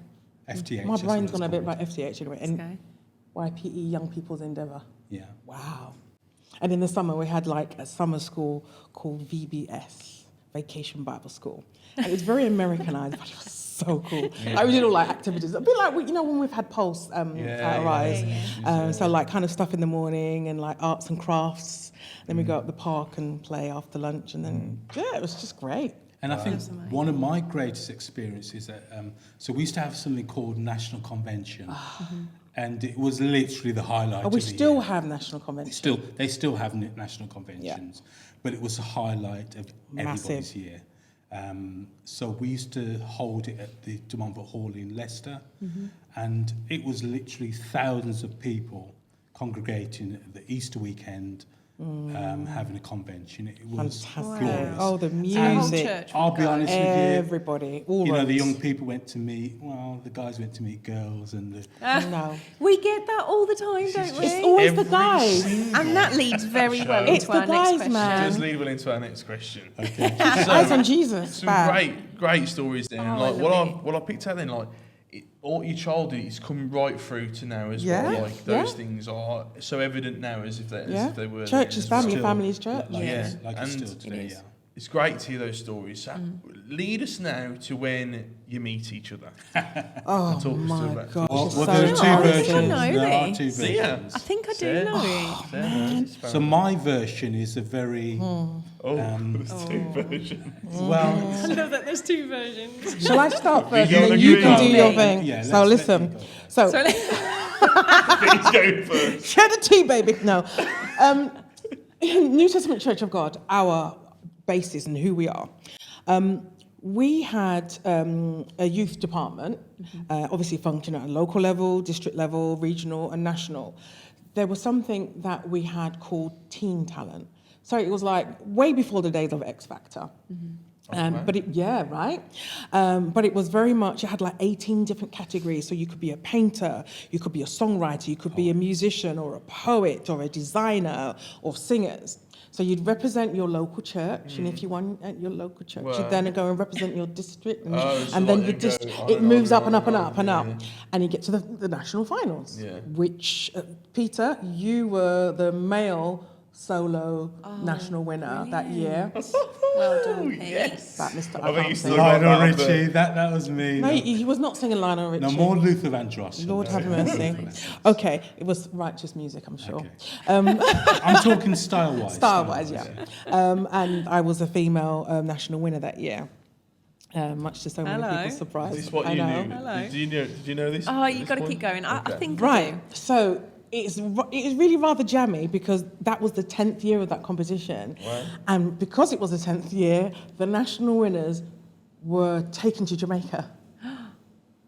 [SPEAKER 2] FTH.
[SPEAKER 3] My
[SPEAKER 2] that's what
[SPEAKER 3] brain's
[SPEAKER 2] it's
[SPEAKER 3] gone a bit
[SPEAKER 2] called.
[SPEAKER 3] about FTH anyway.
[SPEAKER 4] Okay.
[SPEAKER 3] And YPE, Young People's Endeavour.
[SPEAKER 2] Yeah.
[SPEAKER 3] Wow. And in the summer, we had like a summer school called VBS, Vacation Bible School. And it was very Americanized, but it was so cool. Like, we did all like activities. A bit like, when we've had Pulse at Arise. So like kind of stuff in the morning and like arts and crafts. Then we go up the park and play after lunch. And then, it was just great.
[SPEAKER 2] And I think one of my greatest experiences, so we used to have something called National Convention. And it was literally the highlight of the
[SPEAKER 3] We still
[SPEAKER 2] year.
[SPEAKER 3] have national convention.
[SPEAKER 2] They still have national conventions, but it was the highlight of everybody's
[SPEAKER 3] Massive.
[SPEAKER 2] year. So we used to hold it at the De Montfort Hall in Leicester, and it was literally thousands of people congregating at the Easter weekend, having a convention. It was
[SPEAKER 3] Fantastic.
[SPEAKER 2] glorious.
[SPEAKER 3] Oh, the
[SPEAKER 2] And
[SPEAKER 3] music.
[SPEAKER 4] church
[SPEAKER 2] I'll be honest with you,
[SPEAKER 3] Everybody. All
[SPEAKER 2] you know, the
[SPEAKER 3] roads.
[SPEAKER 2] young people went to meet, the guys went to meet girls, and the,
[SPEAKER 3] No.
[SPEAKER 4] We get that all the time, don't we?
[SPEAKER 3] It's always the
[SPEAKER 1] Every
[SPEAKER 3] guys.
[SPEAKER 1] single
[SPEAKER 4] And that leads very
[SPEAKER 1] show.
[SPEAKER 4] well
[SPEAKER 3] It's
[SPEAKER 4] into
[SPEAKER 3] the
[SPEAKER 4] our
[SPEAKER 3] guys,
[SPEAKER 4] next question.
[SPEAKER 3] man.
[SPEAKER 1] Does lead well into our next question.
[SPEAKER 3] Eyes on Jesus.
[SPEAKER 1] Some
[SPEAKER 3] Fab.
[SPEAKER 1] great stories then.
[SPEAKER 4] Oh,
[SPEAKER 1] Like
[SPEAKER 4] I
[SPEAKER 1] what
[SPEAKER 4] love
[SPEAKER 1] I picked out then, like all your childhood is coming right through to now as
[SPEAKER 3] Yeah,
[SPEAKER 1] well. Like those
[SPEAKER 3] yeah.
[SPEAKER 1] things are so evident now as if they were.
[SPEAKER 3] Church
[SPEAKER 1] then
[SPEAKER 3] is
[SPEAKER 1] as well.
[SPEAKER 3] family,
[SPEAKER 2] Still,
[SPEAKER 3] family is church.
[SPEAKER 2] like,
[SPEAKER 4] Yeah.
[SPEAKER 2] like
[SPEAKER 1] And
[SPEAKER 2] it's still
[SPEAKER 1] it
[SPEAKER 2] today,
[SPEAKER 4] is.
[SPEAKER 2] yeah.
[SPEAKER 1] It's great to hear those stories. So lead us now to when you meet each other.
[SPEAKER 3] Oh
[SPEAKER 1] Talk us through
[SPEAKER 3] my
[SPEAKER 1] that.
[SPEAKER 3] gosh.
[SPEAKER 2] Well,
[SPEAKER 3] it's
[SPEAKER 2] well,
[SPEAKER 3] so
[SPEAKER 2] there are two
[SPEAKER 4] I think I
[SPEAKER 2] versions.
[SPEAKER 4] know
[SPEAKER 2] There are
[SPEAKER 4] this.
[SPEAKER 2] two
[SPEAKER 1] See ya.
[SPEAKER 2] versions.
[SPEAKER 4] I think I do
[SPEAKER 1] Sarah?
[SPEAKER 4] know it.
[SPEAKER 2] So my version is a very
[SPEAKER 1] there's two versions.
[SPEAKER 2] well.
[SPEAKER 4] I love that there's two versions.
[SPEAKER 3] Shall I start first
[SPEAKER 1] You're
[SPEAKER 3] and then
[SPEAKER 1] the
[SPEAKER 3] you can
[SPEAKER 1] queen.
[SPEAKER 3] do your thing?
[SPEAKER 2] Yeah,
[SPEAKER 3] So
[SPEAKER 2] let's let
[SPEAKER 3] listen.
[SPEAKER 2] you go.
[SPEAKER 3] So,
[SPEAKER 4] So
[SPEAKER 1] Please go first.
[SPEAKER 3] share the tea, baby. No. New Testament Church of God, our basis and who we are. We had a youth department, obviously functioning at a local level, district level, regional and national. There was something that we had called teen talent. So it was like way before the days of X Factor. But it was very much, it had like 18 different categories. So you could be a painter, you could be a songwriter, you could be a musician or a poet or a designer or singers. So you'd represent your local church, and if you won at your local church, you'd then go and represent your district, and,
[SPEAKER 1] Oh, so
[SPEAKER 3] and then
[SPEAKER 1] like
[SPEAKER 3] your
[SPEAKER 1] you go
[SPEAKER 3] district,
[SPEAKER 1] on
[SPEAKER 3] it
[SPEAKER 1] and
[SPEAKER 3] moves
[SPEAKER 1] on
[SPEAKER 3] up and up and
[SPEAKER 1] and
[SPEAKER 3] up and
[SPEAKER 1] on,
[SPEAKER 3] up, and you get to the national finals,
[SPEAKER 1] Yeah.
[SPEAKER 3] which, Peter, you were the male solo national winner that year.
[SPEAKER 4] well done, Pete.
[SPEAKER 1] Yes.
[SPEAKER 3] That Mr.
[SPEAKER 1] I think you still
[SPEAKER 3] Can't
[SPEAKER 1] got
[SPEAKER 2] Lionel
[SPEAKER 1] that on the-
[SPEAKER 2] Richie, that was me.
[SPEAKER 3] No, he was not singing Lionel Richie.
[SPEAKER 2] No, more Luther Vandross.
[SPEAKER 3] Lord have
[SPEAKER 2] More
[SPEAKER 3] mercy.
[SPEAKER 2] Luther Vandross.
[SPEAKER 3] Okay, it was righteous music, I'm sure.
[SPEAKER 2] Okay.
[SPEAKER 3] Um,
[SPEAKER 2] I'm talking style-wise.
[SPEAKER 3] Style-wise, yeah. And I was a female national winner that year. Much to so many
[SPEAKER 4] Hello.
[SPEAKER 3] people's surprise.
[SPEAKER 1] Is this what
[SPEAKER 3] I
[SPEAKER 1] you
[SPEAKER 3] know.
[SPEAKER 1] knew?
[SPEAKER 4] Hello.
[SPEAKER 1] Did you know this?
[SPEAKER 4] Oh,
[SPEAKER 1] at
[SPEAKER 4] you've
[SPEAKER 1] this
[SPEAKER 4] got to
[SPEAKER 1] point?
[SPEAKER 4] keep going. I
[SPEAKER 1] Okay.
[SPEAKER 4] think I
[SPEAKER 3] Right.
[SPEAKER 4] do.
[SPEAKER 3] So it is really rather jammy because that was the 10th year of that competition.
[SPEAKER 1] Wow.
[SPEAKER 3] And because it was the 10th year, the national winners were taken to Jamaica.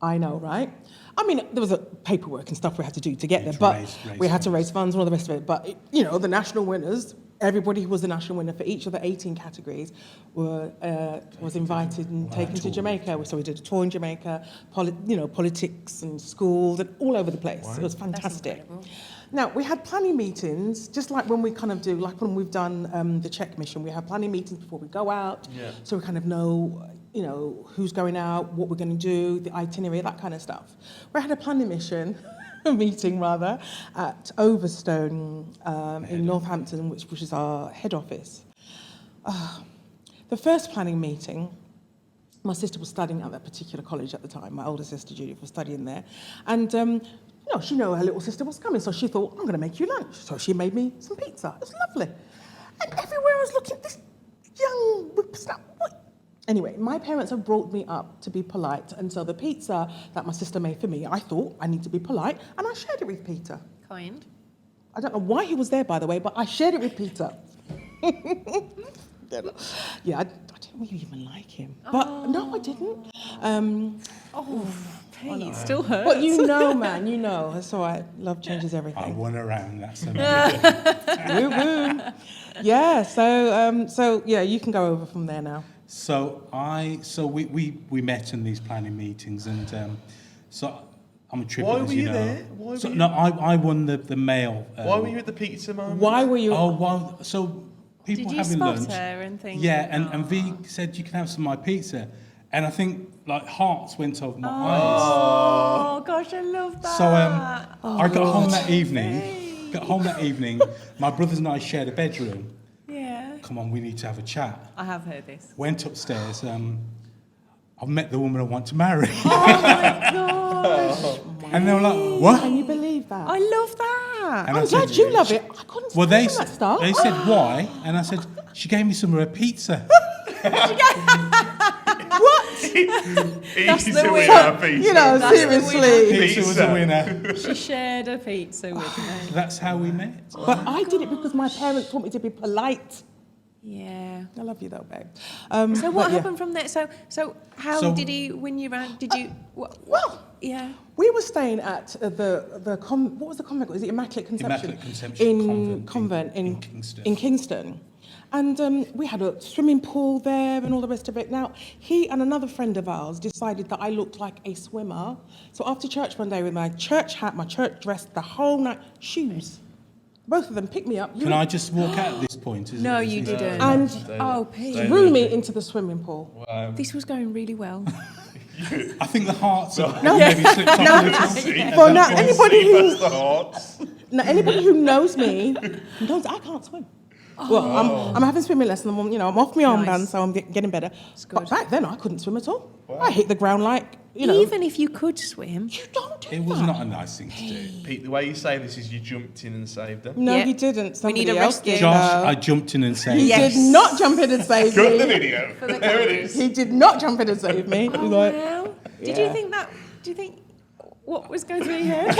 [SPEAKER 3] I know, right? I mean, there was a paperwork and stuff we had to do to get there,
[SPEAKER 2] to
[SPEAKER 3] but
[SPEAKER 2] raise
[SPEAKER 3] we had to
[SPEAKER 2] funds.
[SPEAKER 3] raise funds and all the rest of it. But, the national winners, everybody who was the national winner for each of the 18 categories was invited and taken to
[SPEAKER 2] tour.
[SPEAKER 3] Jamaica. So we did a tour in Jamaica, politics and schools and all over the place. It was fantastic.
[SPEAKER 4] incredible.
[SPEAKER 3] Now, we had planning meetings, just like when we kind of do, like when we've done the check mission, we have planning meetings before we go out.
[SPEAKER 1] Yeah.
[SPEAKER 3] So we kind of know, who's going out, what we're going to do, the itinerary, that kind of stuff. We had a planning mission, a meeting rather, at Overstone in Northampton, which is our head office. The first planning meeting, my sister was studying at that particular college at the time. My older sister, Judith, was studying there. And, she knew her little sister was coming, so she thought, I'm going to make you lunch. So she made me some pizza. It was lovely. And everywhere I was looking, this young whippersnapper. Anyway, my parents have brought me up to be polite, and so the pizza that my sister made for me, I thought I need to be polite, and I shared it with Peter.
[SPEAKER 4] Kind.
[SPEAKER 3] I don't know why he was there, by the way, but I shared it with Peter. Yeah, I didn't really even like him. But no, I didn't.
[SPEAKER 4] Pete, still hurts.
[SPEAKER 3] But you know, man, That's all right. Love changes
[SPEAKER 2] I
[SPEAKER 3] everything.
[SPEAKER 2] won around, that's amazing.
[SPEAKER 3] Woo woo. Yeah, so you can go over from there now.
[SPEAKER 2] So we met in these planning meetings, and so I'm a triplet,
[SPEAKER 1] Why
[SPEAKER 2] as
[SPEAKER 1] were you
[SPEAKER 2] know.
[SPEAKER 1] there? Why were
[SPEAKER 2] So,
[SPEAKER 1] you-
[SPEAKER 2] no, I won the male.
[SPEAKER 1] Why were you at the pizza moment?
[SPEAKER 3] Why were you?
[SPEAKER 2] Oh, well, so people
[SPEAKER 4] Did you
[SPEAKER 2] having
[SPEAKER 4] spot
[SPEAKER 2] lunch.
[SPEAKER 4] her and think?
[SPEAKER 2] Yeah, and V said, you can have some of my pizza. And I think, like, hearts went over my eyes.
[SPEAKER 4] Oh gosh, I love that.
[SPEAKER 2] So I got home that evening. My brothers and I shared a bedroom.
[SPEAKER 4] Yeah.
[SPEAKER 2] Come on, we need to have a chat.
[SPEAKER 4] I have heard this.
[SPEAKER 2] Went upstairs. I've met the woman I want to marry.
[SPEAKER 4] Oh my gosh.
[SPEAKER 2] And they were like, what?
[SPEAKER 3] Can you believe that?
[SPEAKER 4] I love that.
[SPEAKER 2] And I
[SPEAKER 3] I'm
[SPEAKER 2] said,
[SPEAKER 3] glad you love it. I couldn't
[SPEAKER 2] well,
[SPEAKER 3] stand that stuff.
[SPEAKER 2] they said, why? And I said, she gave me some of her pizza.
[SPEAKER 1] Easy
[SPEAKER 4] the
[SPEAKER 1] to
[SPEAKER 4] way.
[SPEAKER 1] win our pizza.
[SPEAKER 3] You know,
[SPEAKER 4] That's the
[SPEAKER 3] seriously.
[SPEAKER 2] Pizza was a winner.
[SPEAKER 4] She shared a pizza with me.
[SPEAKER 2] That's how we met.
[SPEAKER 3] But I did it because my parents taught me to be polite.
[SPEAKER 4] Yeah.
[SPEAKER 3] I love you though, babe.
[SPEAKER 4] So what
[SPEAKER 3] but yeah.
[SPEAKER 4] happened from there? So how
[SPEAKER 2] So-
[SPEAKER 4] did he win you around? Did you?
[SPEAKER 3] Well,
[SPEAKER 4] Yeah.
[SPEAKER 3] we were staying at what was the convent? Was it Immaculate Conception?
[SPEAKER 2] Immaculate Conception
[SPEAKER 3] in
[SPEAKER 2] Convent
[SPEAKER 3] in
[SPEAKER 2] Kingston.
[SPEAKER 3] In Kingston. And we had a swimming pool there and all the rest of it. Now, he and another friend of ours decided that I looked like a swimmer. So after church one day with my church hat, my church dress, the whole night, shoes. Both of them picked me up.
[SPEAKER 2] Can I just walk out at this point?
[SPEAKER 4] No, you didn't.
[SPEAKER 3] And
[SPEAKER 4] Pete.
[SPEAKER 3] threw me into the swimming pool.
[SPEAKER 4] This was going really well.
[SPEAKER 2] I think the hearts have maybe slipped off a little.
[SPEAKER 3] Well, now
[SPEAKER 1] That's the hearts.
[SPEAKER 3] anybody who knows me knows I can't swim. Well, I'm having swimming lessons. I'm off my armband,
[SPEAKER 4] Nice.
[SPEAKER 3] so I'm getting better.
[SPEAKER 4] good.
[SPEAKER 3] But back then, I couldn't swim at all. I hit the ground like,
[SPEAKER 4] Even if you could swim.
[SPEAKER 3] you don't do
[SPEAKER 2] It was
[SPEAKER 3] that.
[SPEAKER 2] not a nice thing to do.
[SPEAKER 1] Pete, the way you say this is you jumped in and saved her.
[SPEAKER 3] No,
[SPEAKER 4] Yeah.
[SPEAKER 3] he didn't.
[SPEAKER 4] We
[SPEAKER 3] Somebody
[SPEAKER 4] need a
[SPEAKER 3] else
[SPEAKER 4] rescue.
[SPEAKER 3] did.
[SPEAKER 2] Josh,
[SPEAKER 3] No.
[SPEAKER 2] I jumped in and said,
[SPEAKER 3] He
[SPEAKER 4] Yes.
[SPEAKER 3] did not jump in and save
[SPEAKER 1] Got the
[SPEAKER 3] me.
[SPEAKER 1] video. There it is.
[SPEAKER 3] He did not jump in and save me. He was like,
[SPEAKER 4] Wow. Did
[SPEAKER 3] Yeah.
[SPEAKER 4] you think that? Do you think what was going through your head?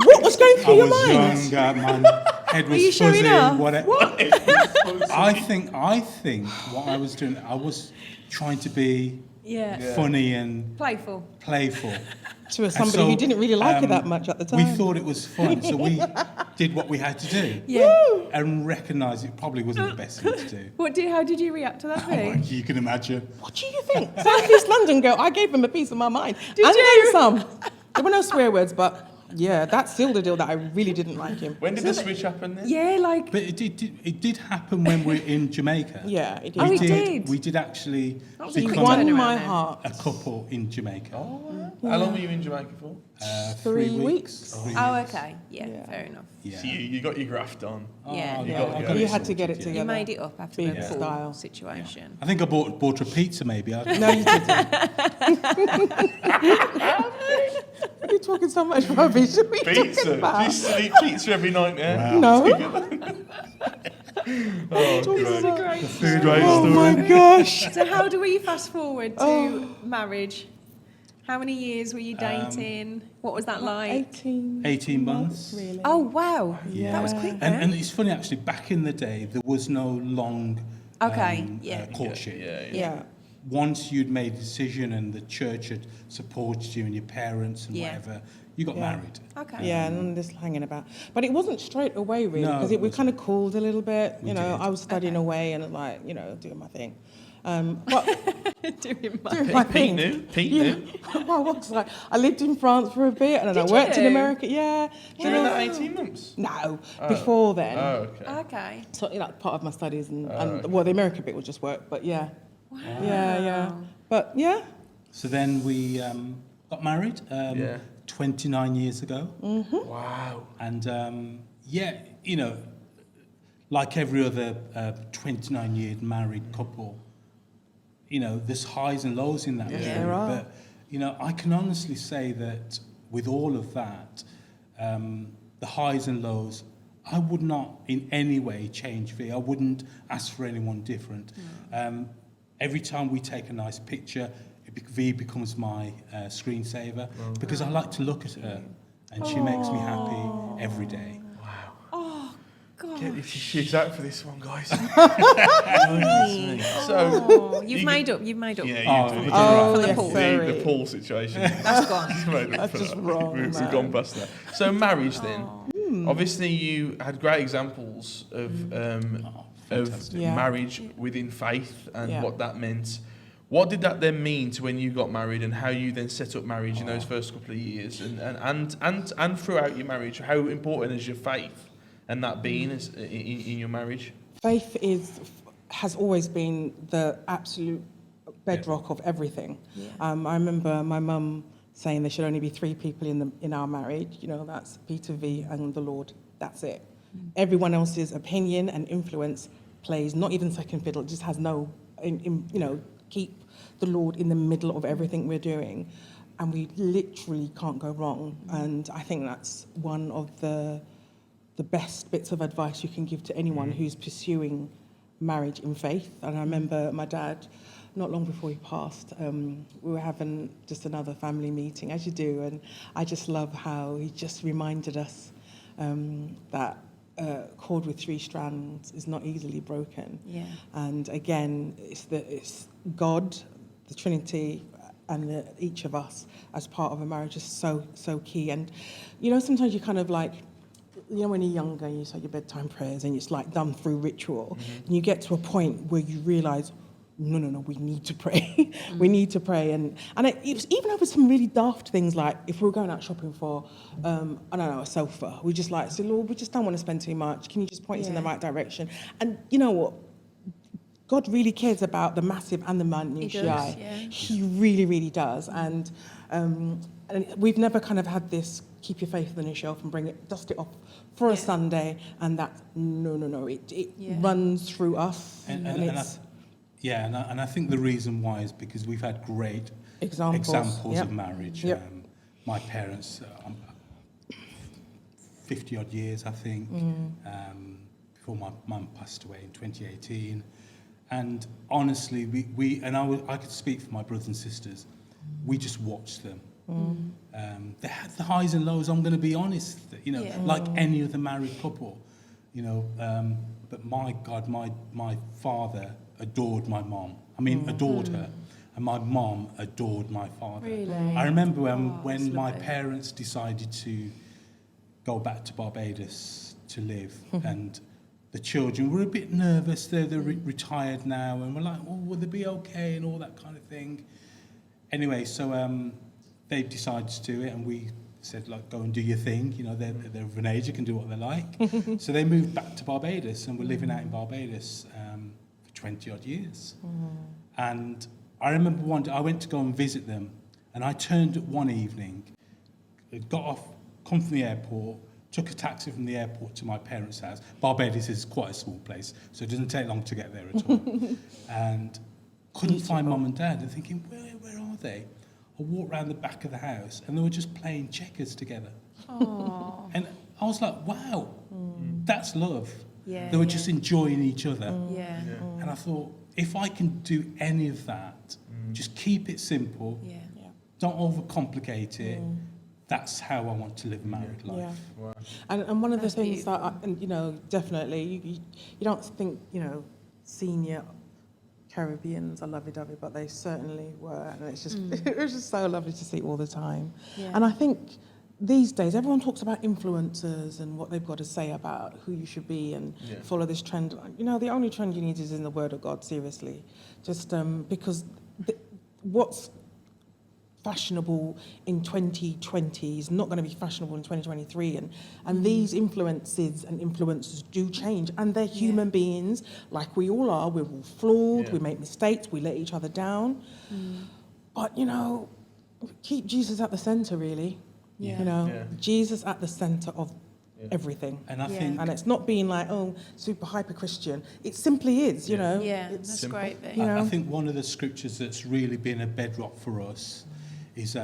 [SPEAKER 3] what was going
[SPEAKER 2] I
[SPEAKER 3] through your
[SPEAKER 2] was
[SPEAKER 3] mind?
[SPEAKER 2] young, my head was
[SPEAKER 4] you showing
[SPEAKER 2] fuzzy.
[SPEAKER 4] off?
[SPEAKER 2] Whatever. I think what I was doing, I was trying to be
[SPEAKER 4] Yeah.
[SPEAKER 2] funny and
[SPEAKER 4] Playful.
[SPEAKER 2] playful.
[SPEAKER 3] To
[SPEAKER 2] And
[SPEAKER 3] somebody who
[SPEAKER 2] so,
[SPEAKER 3] didn't really like it that much at the time.
[SPEAKER 2] We thought it was fun, so we did what we had to do.
[SPEAKER 4] Yeah.
[SPEAKER 2] And recognised it probably wasn't the best thing to do.
[SPEAKER 4] How did you react to that,
[SPEAKER 2] Oh, my,
[SPEAKER 4] Pete?
[SPEAKER 2] you can imagine.
[SPEAKER 3] What do you think? South East London girl, I gave him a piece of my mind.
[SPEAKER 4] Did
[SPEAKER 3] and
[SPEAKER 4] you?
[SPEAKER 3] then some. There were no swear words, but yeah, that sealed the deal that I really didn't like him.
[SPEAKER 1] When did the switch happen then?
[SPEAKER 4] Yeah, like.
[SPEAKER 2] But it did happen when we were in Jamaica.
[SPEAKER 3] Yeah, it did.
[SPEAKER 4] Oh,
[SPEAKER 2] We
[SPEAKER 4] it did?
[SPEAKER 2] We did actually
[SPEAKER 4] That was a
[SPEAKER 3] He
[SPEAKER 4] quick
[SPEAKER 2] become
[SPEAKER 3] won
[SPEAKER 4] turnaround
[SPEAKER 3] my
[SPEAKER 4] then.
[SPEAKER 3] heart.
[SPEAKER 2] a couple in Jamaica.
[SPEAKER 1] How long were you in Jamaica for?
[SPEAKER 3] 3 weeks.
[SPEAKER 2] 3
[SPEAKER 4] Oh,
[SPEAKER 2] weeks.
[SPEAKER 4] okay. Yeah,
[SPEAKER 3] Yeah.
[SPEAKER 4] fair enough.
[SPEAKER 2] Yeah.
[SPEAKER 1] So you got your graft on.
[SPEAKER 4] Yeah.
[SPEAKER 1] You got-
[SPEAKER 3] You had to get it
[SPEAKER 2] sorted,
[SPEAKER 3] together.
[SPEAKER 4] You made it up after
[SPEAKER 3] Big
[SPEAKER 4] the pool
[SPEAKER 3] style.
[SPEAKER 4] situation.
[SPEAKER 2] I think I bought her a pizza maybe.
[SPEAKER 3] No, you didn't. You're talking so much rubbish. What are you talking
[SPEAKER 1] Pizza.
[SPEAKER 3] about?
[SPEAKER 1] You sleep pizza every night now.
[SPEAKER 3] No.
[SPEAKER 1] Oh,
[SPEAKER 3] Talking
[SPEAKER 1] great.
[SPEAKER 3] about-
[SPEAKER 4] Great.
[SPEAKER 1] Great
[SPEAKER 3] Oh
[SPEAKER 1] story.
[SPEAKER 3] my gosh.
[SPEAKER 4] So how do we fast forward to
[SPEAKER 3] Oh.
[SPEAKER 4] marriage? How many years were you dating? What was that like?
[SPEAKER 2] 18 months.
[SPEAKER 3] Really.
[SPEAKER 4] Oh wow,
[SPEAKER 2] Yeah.
[SPEAKER 4] that was quick then.
[SPEAKER 2] And it's funny actually, back in the day, there was no long
[SPEAKER 4] Okay, yeah.
[SPEAKER 2] courtship.
[SPEAKER 3] Yeah.
[SPEAKER 2] Once you'd made a decision and the church had supported you and your parents and
[SPEAKER 4] Yeah.
[SPEAKER 2] whatever, you got
[SPEAKER 3] Yeah.
[SPEAKER 2] married.
[SPEAKER 4] Okay.
[SPEAKER 3] Yeah, none of this hanging about. But it wasn't straight away, really,
[SPEAKER 2] No,
[SPEAKER 3] because
[SPEAKER 2] it
[SPEAKER 3] we
[SPEAKER 2] wasn't.
[SPEAKER 3] kind of cooled a little bit.
[SPEAKER 2] We
[SPEAKER 3] You know,
[SPEAKER 2] did.
[SPEAKER 3] I was studying
[SPEAKER 4] Okay.
[SPEAKER 3] away and, like, doing my thing. But
[SPEAKER 4] Doing my
[SPEAKER 3] doing my
[SPEAKER 1] Pete
[SPEAKER 3] thing.
[SPEAKER 1] knew. Pete
[SPEAKER 3] Yeah.
[SPEAKER 1] knew.
[SPEAKER 3] Well, what's like, I lived in France for a bit, and then
[SPEAKER 4] Did
[SPEAKER 3] I worked in
[SPEAKER 4] you?
[SPEAKER 3] America. Yeah.
[SPEAKER 1] During that 18 months?
[SPEAKER 3] No, before then.
[SPEAKER 1] Oh, okay.
[SPEAKER 4] Okay.
[SPEAKER 3] So, part of my studies, and well, the American bit was just work, but yeah. Yeah. But yeah.
[SPEAKER 2] So then we got married
[SPEAKER 1] Yeah.
[SPEAKER 2] 29 years ago.
[SPEAKER 1] Wow.
[SPEAKER 2] And like every other 29-year married couple, there's highs and lows in that
[SPEAKER 3] Yes,
[SPEAKER 2] journey.
[SPEAKER 3] there are.
[SPEAKER 2] But, I can honestly say that with all of that, the highs and lows, I would not in any way change V. I wouldn't ask for anyone different. Every time we take a nice picture, V becomes my screensaver because I like to look at her and she makes me happy every day.
[SPEAKER 1] Get she's out for this one, guys. So
[SPEAKER 4] Oh, you've made up.
[SPEAKER 1] Yeah, you do.
[SPEAKER 3] Oh,
[SPEAKER 4] the
[SPEAKER 3] yes,
[SPEAKER 4] pool.
[SPEAKER 3] sorry.
[SPEAKER 1] The pool situation.
[SPEAKER 4] That's gone.
[SPEAKER 1] Made up
[SPEAKER 3] That's
[SPEAKER 1] for
[SPEAKER 3] just
[SPEAKER 1] that.
[SPEAKER 3] wrong,
[SPEAKER 1] We've
[SPEAKER 3] man.
[SPEAKER 1] gone past that. So marriage then. Obviously, you had great examples of
[SPEAKER 2] fantastic.
[SPEAKER 3] Yeah.
[SPEAKER 1] marriage within faith and
[SPEAKER 3] Yeah.
[SPEAKER 1] what that meant. What did that then mean to when you got married, and how you then set up marriage in those first couple of years, and throughout your marriage? How important has your faith and that been in your marriage?
[SPEAKER 3] Faith has always been the absolute bedrock of everything.
[SPEAKER 4] Yeah.
[SPEAKER 3] I remember my mum saying there should only be 3 people in our marriage. You know, that's Peter V and the Lord. That's it. Everyone else's opinion and influence plays not even second fiddle. It just has no, keep the Lord in the middle of everything we're doing, and we literally can't go wrong. And I think that's one of the best bits of advice you can give to anyone who's pursuing marriage in faith. And I remember my dad, not long before he passed, we were having just another family meeting, as you do, and I just love how he just reminded us that cord with 3 strands is not easily broken. Yeah. And again, it's God, the Trinity, and each of us as part of a marriage is so key. And sometimes you kind of like, when you're younger, you say your bedtime prayers and it's like done through ritual, and you get to a point where you realise, no, we need to pray. We need to pray. And it was even over some really daft things, like if we were going out shopping for, a sofa, we just like, so Lord, we just don't want to spend too much. Can you just point us in the right direction? And you know what? God really cares about the massive and the minutiae. He does, yeah. He really, really does. And we've never kind of had this, keep your faith on your shelf and dust it off for a Sunday, and that, no. It runs through us. And
[SPEAKER 2] I think the reason why is because we've had great examples of marriage.
[SPEAKER 3] Yep.
[SPEAKER 2] My parents, 50-odd years, I think, before my mum passed away in 2018. And honestly, I could speak for my brothers and sisters, we just watched them. They had the highs and lows, I'm going to be honest, like any other married couple. But my God, my father adored my mom. Adored her. And my mom adored my father.
[SPEAKER 4] Really?
[SPEAKER 2] I remember when my parents decided to go back to Barbados to live, and the children were a bit nervous. They're retired now, and we're like, oh, will they be okay, and all that kind of thing. Anyway, so they decided to do it, and we said, like, go and do your thing. They're of an age, you can do what they like. So they moved back to Barbados, and we're living out in Barbados for 20-odd years. And I remember one day I went to go and visit them, and I turned up one evening, come from the airport, took a taxi from the airport to my parents' house. Barbados is quite a small place, so it doesn't take long to get there at all. And couldn't find Mum and Dad, and thinking, where are they? I walked around the back of the house, and they were just playing checkers together. Aww. And I was like, wow, that's love. Yeah, they were just enjoying each other. And I thought, if I can do any of that, just keep it simple, don't overcomplicate it, that's how I want to live a married life. Yeah.
[SPEAKER 3] Wow. And one of the things that, definitely, you don't think, senior Caribbeans are lovey-dovey, but they certainly were. And it's just, it was just so lovely to see all the time. Yeah. And I think these days, everyone talks about influencers and what they've got to say about who you should be and follow this trend. The only trend you need is in the Word of God, seriously. Just because what's fashionable in 2020 is not going to be fashionable in 2023, and these influences and influencers do change, and they're human beings like we all are. We're all flawed, we make mistakes, we let each other down, but keep Jesus at the center, really. Jesus at the center of everything.
[SPEAKER 2] And I think,
[SPEAKER 3] and it's not being like, super hyper Christian. It simply is,
[SPEAKER 4] it's that's simple. Great.
[SPEAKER 2] I think one of the scriptures that's really been a bedrock for us is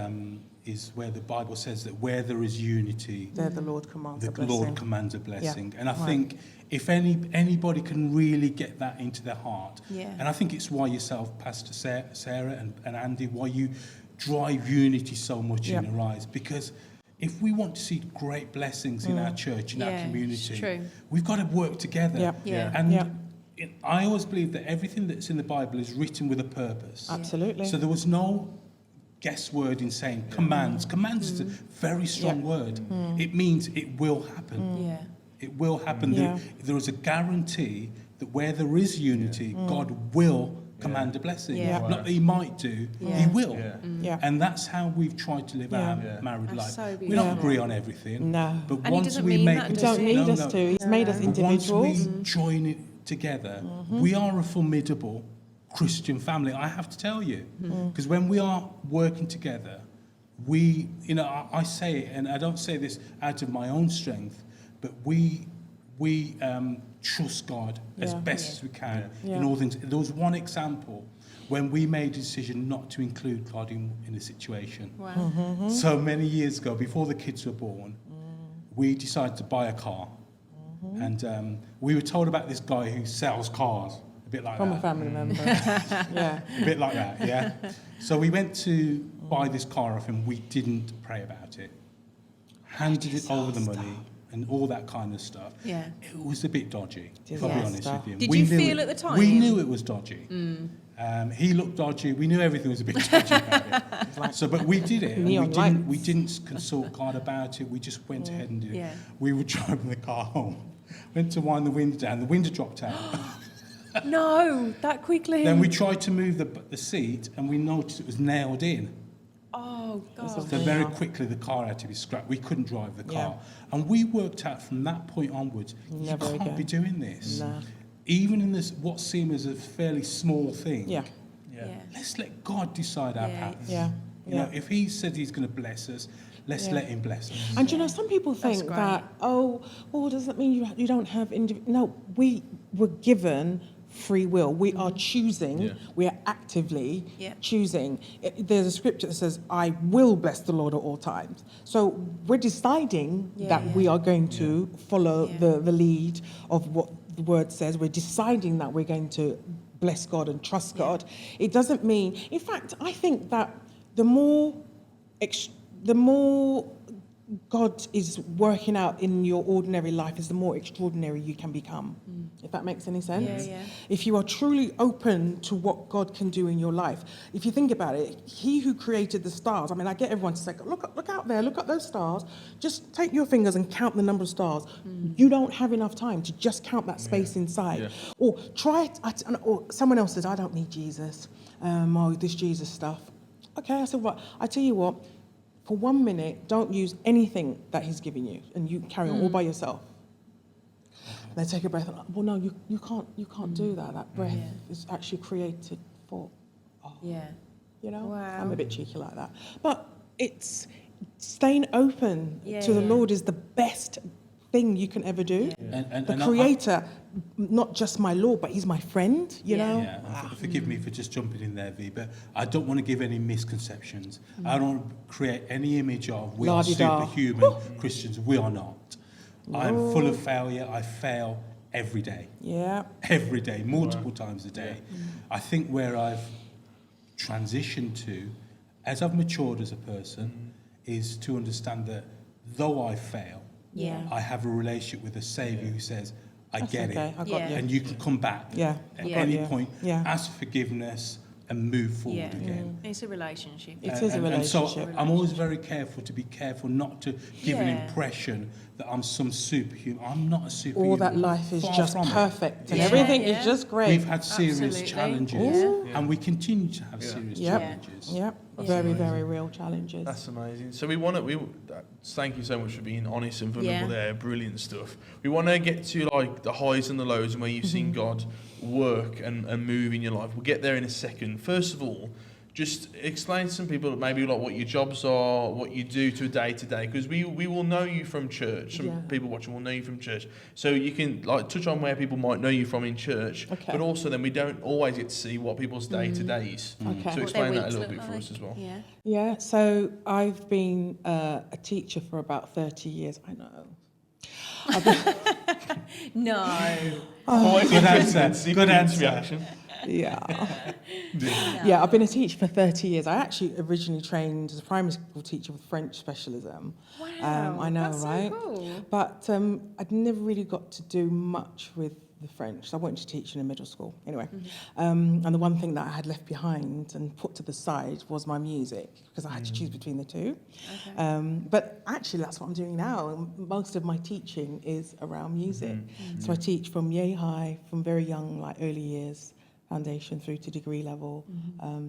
[SPEAKER 2] where the Bible says that where there is unity,
[SPEAKER 3] there the Lord commands a blessing.
[SPEAKER 2] The Lord commands a blessing. And I think if anybody can really get that into their heart, and I think it's why yourself, Pastor Sarah and Andy, why you drive unity so much in our lives, because if we want to see great blessings in our church, in our community, we've got to work together. I always believe that everything that's in the Bible is written with a purpose.
[SPEAKER 3] Absolutely.
[SPEAKER 2] So there was no guessword in saying commands. Commands is a very strong word. It means it will happen. It will happen. There is a guarantee that where there is unity, God will command a blessing.
[SPEAKER 3] Yeah.
[SPEAKER 2] Not that he might do,
[SPEAKER 4] Yeah.
[SPEAKER 2] he will.
[SPEAKER 1] Yeah.
[SPEAKER 3] Yeah.
[SPEAKER 2] And that's how we've tried to live our
[SPEAKER 1] Yeah.
[SPEAKER 2] married
[SPEAKER 4] That's
[SPEAKER 2] life.
[SPEAKER 4] so
[SPEAKER 2] We don't
[SPEAKER 4] beautiful.
[SPEAKER 2] agree on everything,
[SPEAKER 3] No.
[SPEAKER 2] but
[SPEAKER 4] And he
[SPEAKER 2] once
[SPEAKER 4] doesn't
[SPEAKER 2] we
[SPEAKER 4] mean
[SPEAKER 2] make
[SPEAKER 4] that,
[SPEAKER 2] a
[SPEAKER 3] You
[SPEAKER 4] does
[SPEAKER 3] don't
[SPEAKER 2] decision,
[SPEAKER 3] need us to. He's made us
[SPEAKER 2] but once we
[SPEAKER 3] individuals.
[SPEAKER 2] join it together, we are a formidable Christian family, I have to tell you. Because when we are working together, we, I say it, and I don't say this out of my own strength, but we trust God as
[SPEAKER 3] Yeah.
[SPEAKER 2] best as we can
[SPEAKER 3] Yeah.
[SPEAKER 2] in all things. There was one example when we made a decision not to include God in a situation.
[SPEAKER 4] Wow.
[SPEAKER 3] Mm-hmm.
[SPEAKER 2] So many years ago, before the kids were born, we decided to buy a car. And we were told about this guy who sells cars, a bit like
[SPEAKER 3] From a
[SPEAKER 2] that.
[SPEAKER 3] family member. Yeah.
[SPEAKER 2] A bit like that, yeah. So we went to buy this car off him. We didn't pray about it. Handed it over the money and all that kind of stuff.
[SPEAKER 4] Yeah.
[SPEAKER 2] It was a bit dodgy, if I'll be honest
[SPEAKER 3] Disaster.
[SPEAKER 2] with you.
[SPEAKER 4] Did
[SPEAKER 2] We
[SPEAKER 4] you
[SPEAKER 2] knew
[SPEAKER 4] feel
[SPEAKER 2] it-
[SPEAKER 4] at the time?
[SPEAKER 2] We knew it was dodgy. He looked dodgy. We knew everything was a bit dodgy about it. So, but we did it. And
[SPEAKER 3] Neon
[SPEAKER 2] we
[SPEAKER 3] lights.
[SPEAKER 2] didn't consult God about it. We just went ahead and did it.
[SPEAKER 4] Yeah.
[SPEAKER 2] We were driving the car home. Went to wind the window down. The window dropped out.
[SPEAKER 4] No, that quickly.
[SPEAKER 2] Then we tried to move the seat, and we noticed it was nailed in.
[SPEAKER 4] Oh, God.
[SPEAKER 2] So very quickly the car had to be scrapped. We couldn't drive the car. And we worked out from that point onwards,
[SPEAKER 3] Never
[SPEAKER 2] you can't
[SPEAKER 3] again.
[SPEAKER 2] be doing this.
[SPEAKER 3] No.
[SPEAKER 2] Even in this, what seemed as a fairly small thing.
[SPEAKER 3] Yeah.
[SPEAKER 4] Yeah.
[SPEAKER 2] Let's let God decide our
[SPEAKER 4] Yeah.
[SPEAKER 2] path.
[SPEAKER 3] Yeah.
[SPEAKER 2] You know, if he said he's going to bless us, let's
[SPEAKER 3] Yeah.
[SPEAKER 2] let him bless us.
[SPEAKER 3] And you know, some people think
[SPEAKER 4] great.
[SPEAKER 3] that, does that mean you don't have No, we were given free will. We are choosing,
[SPEAKER 1] Yeah.
[SPEAKER 3] we are actively
[SPEAKER 4] Yeah.
[SPEAKER 3] choosing. There's a scripture that says, I will bless the Lord at all times. So we're deciding that we are going to follow
[SPEAKER 4] Yeah.
[SPEAKER 3] the lead of what the word says. We're deciding that we're going to bless God and trust God. It doesn't mean, in fact, I think that the more God is working out in your ordinary life is the more extraordinary you can become, if that makes any sense.
[SPEAKER 4] Yeah.
[SPEAKER 3] If you are truly open to what God can do in your life, if you think about it, he who created the stars, I mean, I get everyone to say, look out there, look at those stars. Just take your fingers and count the number of stars. You don't have enough time to just count that space inside.
[SPEAKER 1] Yeah.
[SPEAKER 3] Or try it, or someone else says, I don't need Jesus, this Jesus stuff. Okay, I said, right, I tell you what, for 1 minute, don't use anything that he's giving you, and you carry on all by yourself. They take a breath, and well, no, you can't do that. That breath is actually created for,
[SPEAKER 4] Yeah.
[SPEAKER 3] you know.
[SPEAKER 4] Wow.
[SPEAKER 3] I'm a bit cheeky like that, but it's staying open
[SPEAKER 4] Yeah,
[SPEAKER 3] to the
[SPEAKER 4] yeah.
[SPEAKER 3] Lord is the best thing you can ever do.
[SPEAKER 2] And
[SPEAKER 3] The
[SPEAKER 2] I-
[SPEAKER 3] Creator, not just my Lord, but He's my friend. You
[SPEAKER 4] Yeah.
[SPEAKER 3] know.
[SPEAKER 2] Yeah, forgive me for just jumping in there, V, but I don't want to give any misconceptions. I don't want to create any image of we are
[SPEAKER 3] La-di-da.
[SPEAKER 2] superhuman Christians. We are not. I'm full of failure. I fail every day.
[SPEAKER 3] Yeah.
[SPEAKER 2] Every day, multiple times a day. I think where I've transitioned to, as I've matured as a person, is to understand that though I fail,
[SPEAKER 4] Yeah.
[SPEAKER 2] I have a relationship with a Saviour who says, I
[SPEAKER 3] That's
[SPEAKER 2] get
[SPEAKER 3] okay.
[SPEAKER 2] it.
[SPEAKER 3] I got
[SPEAKER 4] Yeah.
[SPEAKER 3] you.
[SPEAKER 2] And you can come back
[SPEAKER 3] Yeah.
[SPEAKER 2] at
[SPEAKER 3] I got
[SPEAKER 2] any
[SPEAKER 3] you.
[SPEAKER 2] point,
[SPEAKER 3] Yeah.
[SPEAKER 2] ask for forgiveness and move forward
[SPEAKER 4] Yeah.
[SPEAKER 2] again.
[SPEAKER 4] It's a relationship.
[SPEAKER 3] It is a
[SPEAKER 2] And so
[SPEAKER 3] relationship.
[SPEAKER 2] I'm always very careful to be careful not to give an
[SPEAKER 4] Yeah.
[SPEAKER 2] impression that I'm some superhuman. I'm not a superhuman.
[SPEAKER 3] All that life is
[SPEAKER 2] Far
[SPEAKER 3] just
[SPEAKER 2] from it.
[SPEAKER 3] perfect, and
[SPEAKER 4] Yeah.
[SPEAKER 3] everything
[SPEAKER 4] Yeah.
[SPEAKER 3] is just great.
[SPEAKER 2] We've had serious
[SPEAKER 4] Absolutely.
[SPEAKER 2] challenges,
[SPEAKER 4] Yeah.
[SPEAKER 2] and we continue to have serious
[SPEAKER 3] Yep.
[SPEAKER 2] challenges.
[SPEAKER 3] Yep.
[SPEAKER 1] That's
[SPEAKER 3] Very,
[SPEAKER 1] amazing.
[SPEAKER 3] very real challenges.
[SPEAKER 1] That's amazing. So thank you so much for being honest and vulnerable
[SPEAKER 4] Yeah.
[SPEAKER 1] there. Brilliant stuff. We want to get to like the highs and the lows and where you've seen God work and move in your life. We'll get there in a second. First of all, just explain to some people maybe like what your jobs are, what you do to a day to day, because we will know you from church. Some
[SPEAKER 3] Yeah.
[SPEAKER 1] people watching will know you from church. So you can like touch on where people might know you from in church,
[SPEAKER 3] Okay.
[SPEAKER 1] but also then we don't always get to see what people's day to day is.
[SPEAKER 3] Okay.
[SPEAKER 1] So
[SPEAKER 3] What
[SPEAKER 1] explain
[SPEAKER 4] their
[SPEAKER 1] that a
[SPEAKER 4] weeks
[SPEAKER 1] little
[SPEAKER 4] look
[SPEAKER 1] bit for us
[SPEAKER 4] like.
[SPEAKER 1] as well.
[SPEAKER 4] Yeah.
[SPEAKER 3] Yeah, so I've been a teacher for about 30 years. I know.
[SPEAKER 4] No.
[SPEAKER 1] Always
[SPEAKER 2] Good
[SPEAKER 1] interested
[SPEAKER 2] answer.
[SPEAKER 1] to see
[SPEAKER 2] Good
[SPEAKER 1] people's
[SPEAKER 2] answer.
[SPEAKER 1] reaction.
[SPEAKER 3] Yeah. Yeah, I've been a teacher for 30 years. I actually originally trained as a primary school teacher with French specialism.
[SPEAKER 4] Wow.
[SPEAKER 3] I know,
[SPEAKER 4] that's
[SPEAKER 3] right?
[SPEAKER 4] So cool.
[SPEAKER 3] But I'd never really got to do much with the French. So I wanted to teach in a middle school. Anyway, and the one thing that I had left behind and put to the side was my music, because I had to choose between the two.
[SPEAKER 4] Okay.
[SPEAKER 3] But actually, that's what I'm doing now. Most of my teaching is around music. So I teach from yay high, from very young, like early years, foundation through to degree level,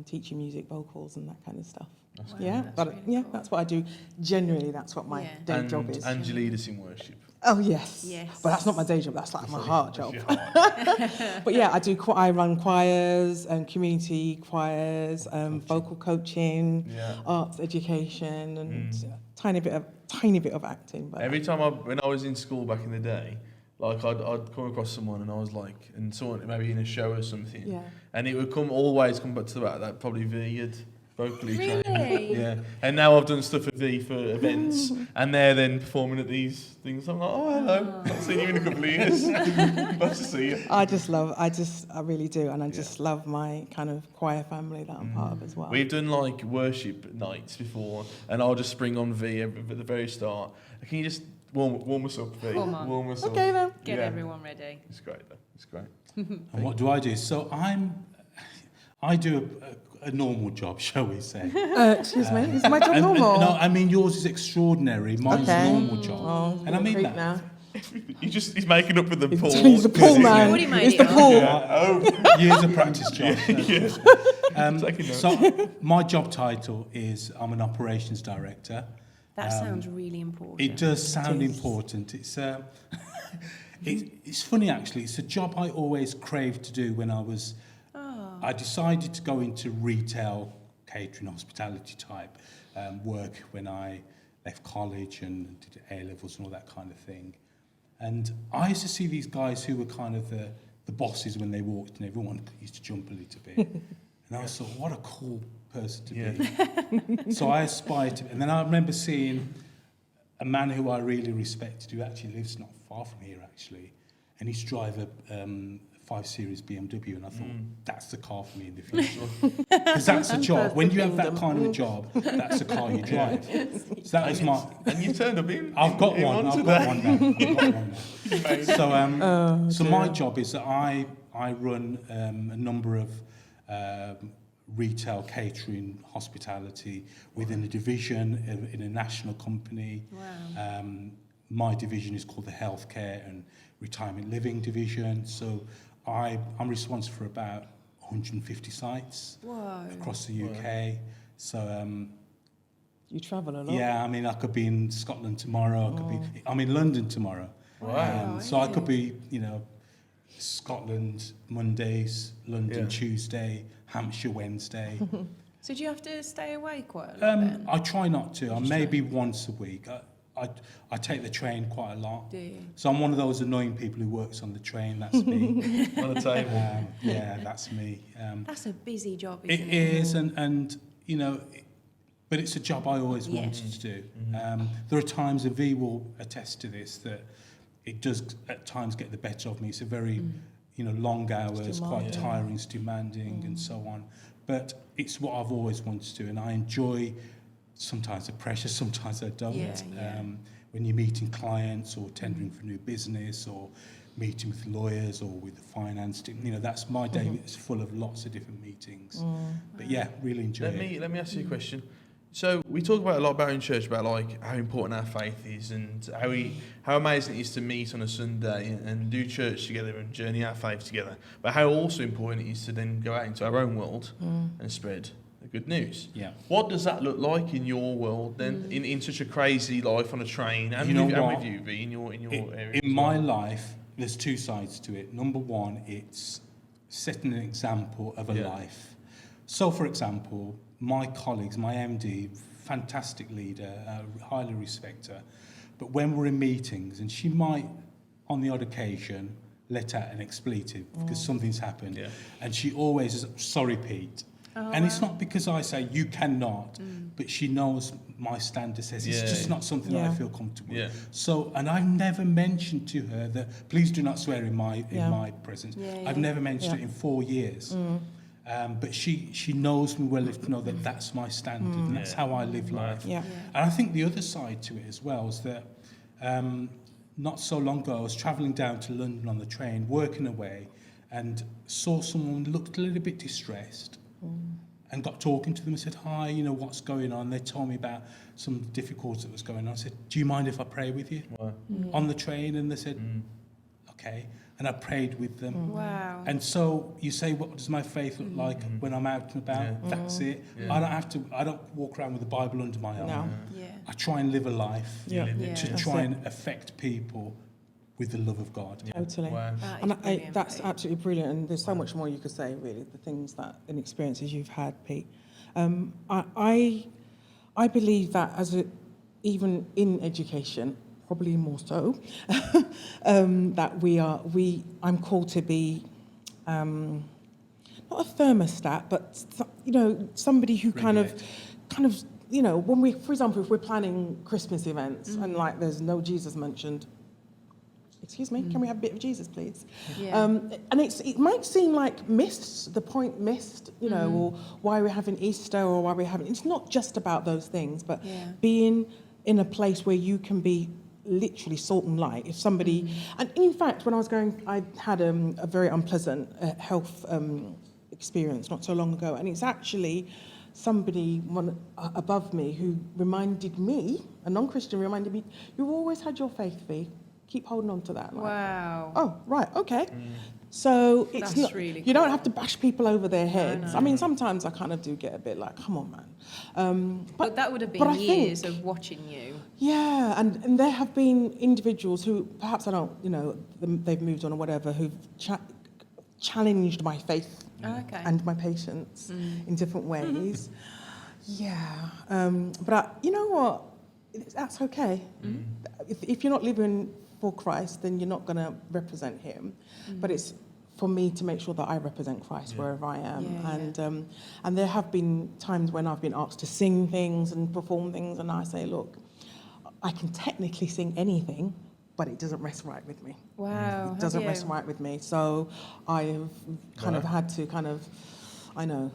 [SPEAKER 3] teaching music, vocals, and that kind of stuff.
[SPEAKER 1] That's
[SPEAKER 3] Yeah,
[SPEAKER 4] that's
[SPEAKER 3] but
[SPEAKER 4] really
[SPEAKER 3] yeah,
[SPEAKER 4] cool.
[SPEAKER 3] that's what I do. Generally, that's what my
[SPEAKER 4] Yeah.
[SPEAKER 3] day job is.
[SPEAKER 1] And you lead us in worship.
[SPEAKER 3] Oh yes.
[SPEAKER 4] Yes.
[SPEAKER 3] But that's not my day job. That's like my heart job.
[SPEAKER 1] That's your heart.
[SPEAKER 3] But yeah, I run choirs and community choirs, vocal coaching, arts education, and tiny bit of acting. But
[SPEAKER 1] Every time when I was in school back in the day, like I'd come across someone and I was like, and someone maybe in a show or something,
[SPEAKER 3] yeah,
[SPEAKER 1] and it would always come back to that probably V had vocally trained.
[SPEAKER 4] Really?
[SPEAKER 1] Yeah. And now I've done stuff with V for events, and they're then performing at these things. I'm like, oh hello, not seen you in a couple of years. Nice to see you.
[SPEAKER 3] I really do, and I just love my kind of choir family that I'm part of as well.
[SPEAKER 1] We've done like worship nights before, and I'll just spring on V at the very start. Can you just warm us up, V?
[SPEAKER 4] Come on.
[SPEAKER 1] Warm us up.
[SPEAKER 3] Okay then.
[SPEAKER 4] Get everyone ready.
[SPEAKER 1] It's great though. It's great.
[SPEAKER 2] And what do I do? So I do a normal job, shall we say?
[SPEAKER 3] Excuse me, is my job
[SPEAKER 2] And-
[SPEAKER 3] normal?
[SPEAKER 2] no, I mean yours is extraordinary. Mine's
[SPEAKER 3] Okay.
[SPEAKER 2] a normal job.
[SPEAKER 3] Oh,
[SPEAKER 2] And I mean
[SPEAKER 3] creep
[SPEAKER 2] that.
[SPEAKER 3] now.
[SPEAKER 1] He's making up with the pool.
[SPEAKER 3] He's the pool man.
[SPEAKER 4] Already made
[SPEAKER 3] It's
[SPEAKER 4] it
[SPEAKER 3] the
[SPEAKER 4] up.
[SPEAKER 3] pool.
[SPEAKER 1] Yeah.
[SPEAKER 2] Years of practice, Josh.
[SPEAKER 1] Taking notes.
[SPEAKER 2] So my job title is I'm an operations director.
[SPEAKER 4] That sounds really important.
[SPEAKER 2] It does sound
[SPEAKER 3] is.
[SPEAKER 2] important. It's it's funny actually. It's a job I always craved to do when I was. I decided to go into retail, catering, hospitality type work when I left college and did A levels and all that kind of thing. And I used to see these guys who were kind of the bosses when they walked, and everyone used to jump a little bit. And I thought, what a cool person to be. So I aspired to, and then I remember seeing a man who I really respected, who actually lives not far from here actually, and he's drive a 5 Series BMW, and I thought, that's the car for me in the future. Because that's a job. When you have that kind of a job, that's the car you drive. So that was my...
[SPEAKER 1] And you turned up in.
[SPEAKER 2] I've got one. I've got one now.
[SPEAKER 1] Amazing.
[SPEAKER 2] So my job is that I run a number of retail, catering, hospitality within a division in a national company.
[SPEAKER 4] Wow.
[SPEAKER 2] My division is called the Healthcare and Retirement Living Division. So I'm responsible for about 150 sites across the UK. So
[SPEAKER 3] You travel a lot.
[SPEAKER 2] yeah, I mean, I could be in Scotland tomorrow. I'm in London tomorrow.
[SPEAKER 1] Wow.
[SPEAKER 2] So I could be, Scotland Mondays, London
[SPEAKER 1] Yeah.
[SPEAKER 2] Tuesday, Hampshire Wednesday.
[SPEAKER 4] So do you have to stay away quite a lot then?
[SPEAKER 2] I try not to. Maybe once a week. I take the train quite a lot.
[SPEAKER 4] Do you?
[SPEAKER 2] So I'm one of those annoying people who works on the train. That's me.
[SPEAKER 1] On the table.
[SPEAKER 2] Yeah, that's me.
[SPEAKER 4] That's a busy job,
[SPEAKER 2] It
[SPEAKER 4] isn't
[SPEAKER 2] is, and but it's a job I always wanted to do. There are times, and V will attest to this, that it does at times get the better of me. It's a very, long hours, quite tiring, it's demanding, and so on. But it's what I've always wanted to do, and I enjoy. Sometimes the pressure, sometimes I don't.
[SPEAKER 4] Yeah.
[SPEAKER 2] When you're meeting clients or tendering for new business or meeting with lawyers or with the finance team, that's my day. It's full of lots of different meetings. But yeah, really enjoy it.
[SPEAKER 1] Let me ask you a question. So we talk about a lot about in church about like how important our faith is and how amazing it is to meet on a Sunday and do church together and journey our faith together. But how also important it is to then go out into our own world and spread the good news.
[SPEAKER 2] Yeah.
[SPEAKER 1] What does that look like in your world then, in such a crazy life on a train and,
[SPEAKER 2] You know
[SPEAKER 1] with, and
[SPEAKER 2] what?
[SPEAKER 1] with you, V, in your area?
[SPEAKER 2] In my life, there's two sides to it. Number one, it's setting an example of a life. So, for example, my colleagues, my MD, fantastic leader, highly respect her, but when we're in meetings, and she might, on the odd occasion, let out an expletive because something's happened, and she always is, sorry, Pete. And it's not because I say you cannot, but she knows my standard says it's just not something that I feel comfortable with. So, and I've never mentioned to her that please do not swear in my presence. I've never mentioned it in 4 years. But she knows me well enough to know that that's my standard and that's how I live life.
[SPEAKER 3] Yeah.
[SPEAKER 2] And I think the other side to it as well is that not so long ago I was travelling down to London on the train, working away, and saw someone looked a little bit distressed. And got talking to them and said, hi, what's going on? They told me about some difficulty that was going on. I said, do you mind if I pray with you on the train? And they said, okay, and I prayed with them.
[SPEAKER 4] Wow.
[SPEAKER 2] And so you say, what does my faith look like when I'm out and about?
[SPEAKER 1] Yeah.
[SPEAKER 2] That's it.
[SPEAKER 1] Yeah.
[SPEAKER 2] I don't walk around with the Bible under my arm.
[SPEAKER 3] No.
[SPEAKER 4] Yeah.
[SPEAKER 2] I try and live a life
[SPEAKER 3] Yeah.
[SPEAKER 4] Yeah.
[SPEAKER 2] to
[SPEAKER 3] That's
[SPEAKER 2] try
[SPEAKER 3] it.
[SPEAKER 2] and affect people with the love of God.
[SPEAKER 3] Totally.
[SPEAKER 1] Wow.
[SPEAKER 4] That is
[SPEAKER 3] And
[SPEAKER 4] brilliant,
[SPEAKER 3] that's
[SPEAKER 4] Pete.
[SPEAKER 3] absolutely brilliant. And there's so much more you could say, really, the things that and experiences you've had, Pete. I believe that even in education, probably more so, that I'm called to be not a thermostat, but somebody who kind of, when for example, if we're planning Christmas events and like there's no Jesus mentioned. Excuse me, can we have a bit of Jesus, please?
[SPEAKER 4] Yeah.
[SPEAKER 3] And it might seem like the point missed, or why we're having Easter or why we're having... It's not just about those things, but being in a place where you can be literally salt and light. If somebody... And in fact, when I was going, I had a very unpleasant health experience not so long ago, and it's actually somebody above me who reminded me, a non-Christian reminded me, you've always had your faith, Vie. Keep holding on to that. Like,
[SPEAKER 4] Wow.
[SPEAKER 3] oh, right, okay. So it's
[SPEAKER 4] That's
[SPEAKER 3] not,
[SPEAKER 4] really
[SPEAKER 3] you don't
[SPEAKER 4] cool.
[SPEAKER 3] have to bash people over their heads.
[SPEAKER 4] no.
[SPEAKER 3] I mean, sometimes I kind of do get a bit like, come on, man.
[SPEAKER 4] But that would have
[SPEAKER 3] but
[SPEAKER 4] been
[SPEAKER 3] I
[SPEAKER 4] years
[SPEAKER 3] think-
[SPEAKER 4] of watching you.
[SPEAKER 3] Yeah, and there have been individuals who, perhaps I don't, they've moved on or whatever, who've challenged my faith
[SPEAKER 4] Okay.
[SPEAKER 3] and my patience in different ways. But you know what? That's okay. If you're not living for Christ, then you're not going to represent him. But it's for me to make sure that I represent Christ wherever I am. And there have been times when I've been asked to sing things and perform things, and I say, look, I can technically sing anything, but it doesn't rest right with me.
[SPEAKER 4] Wow.
[SPEAKER 3] It doesn't
[SPEAKER 4] have
[SPEAKER 3] rest
[SPEAKER 4] you?
[SPEAKER 3] right with me. So I have kind of had to I know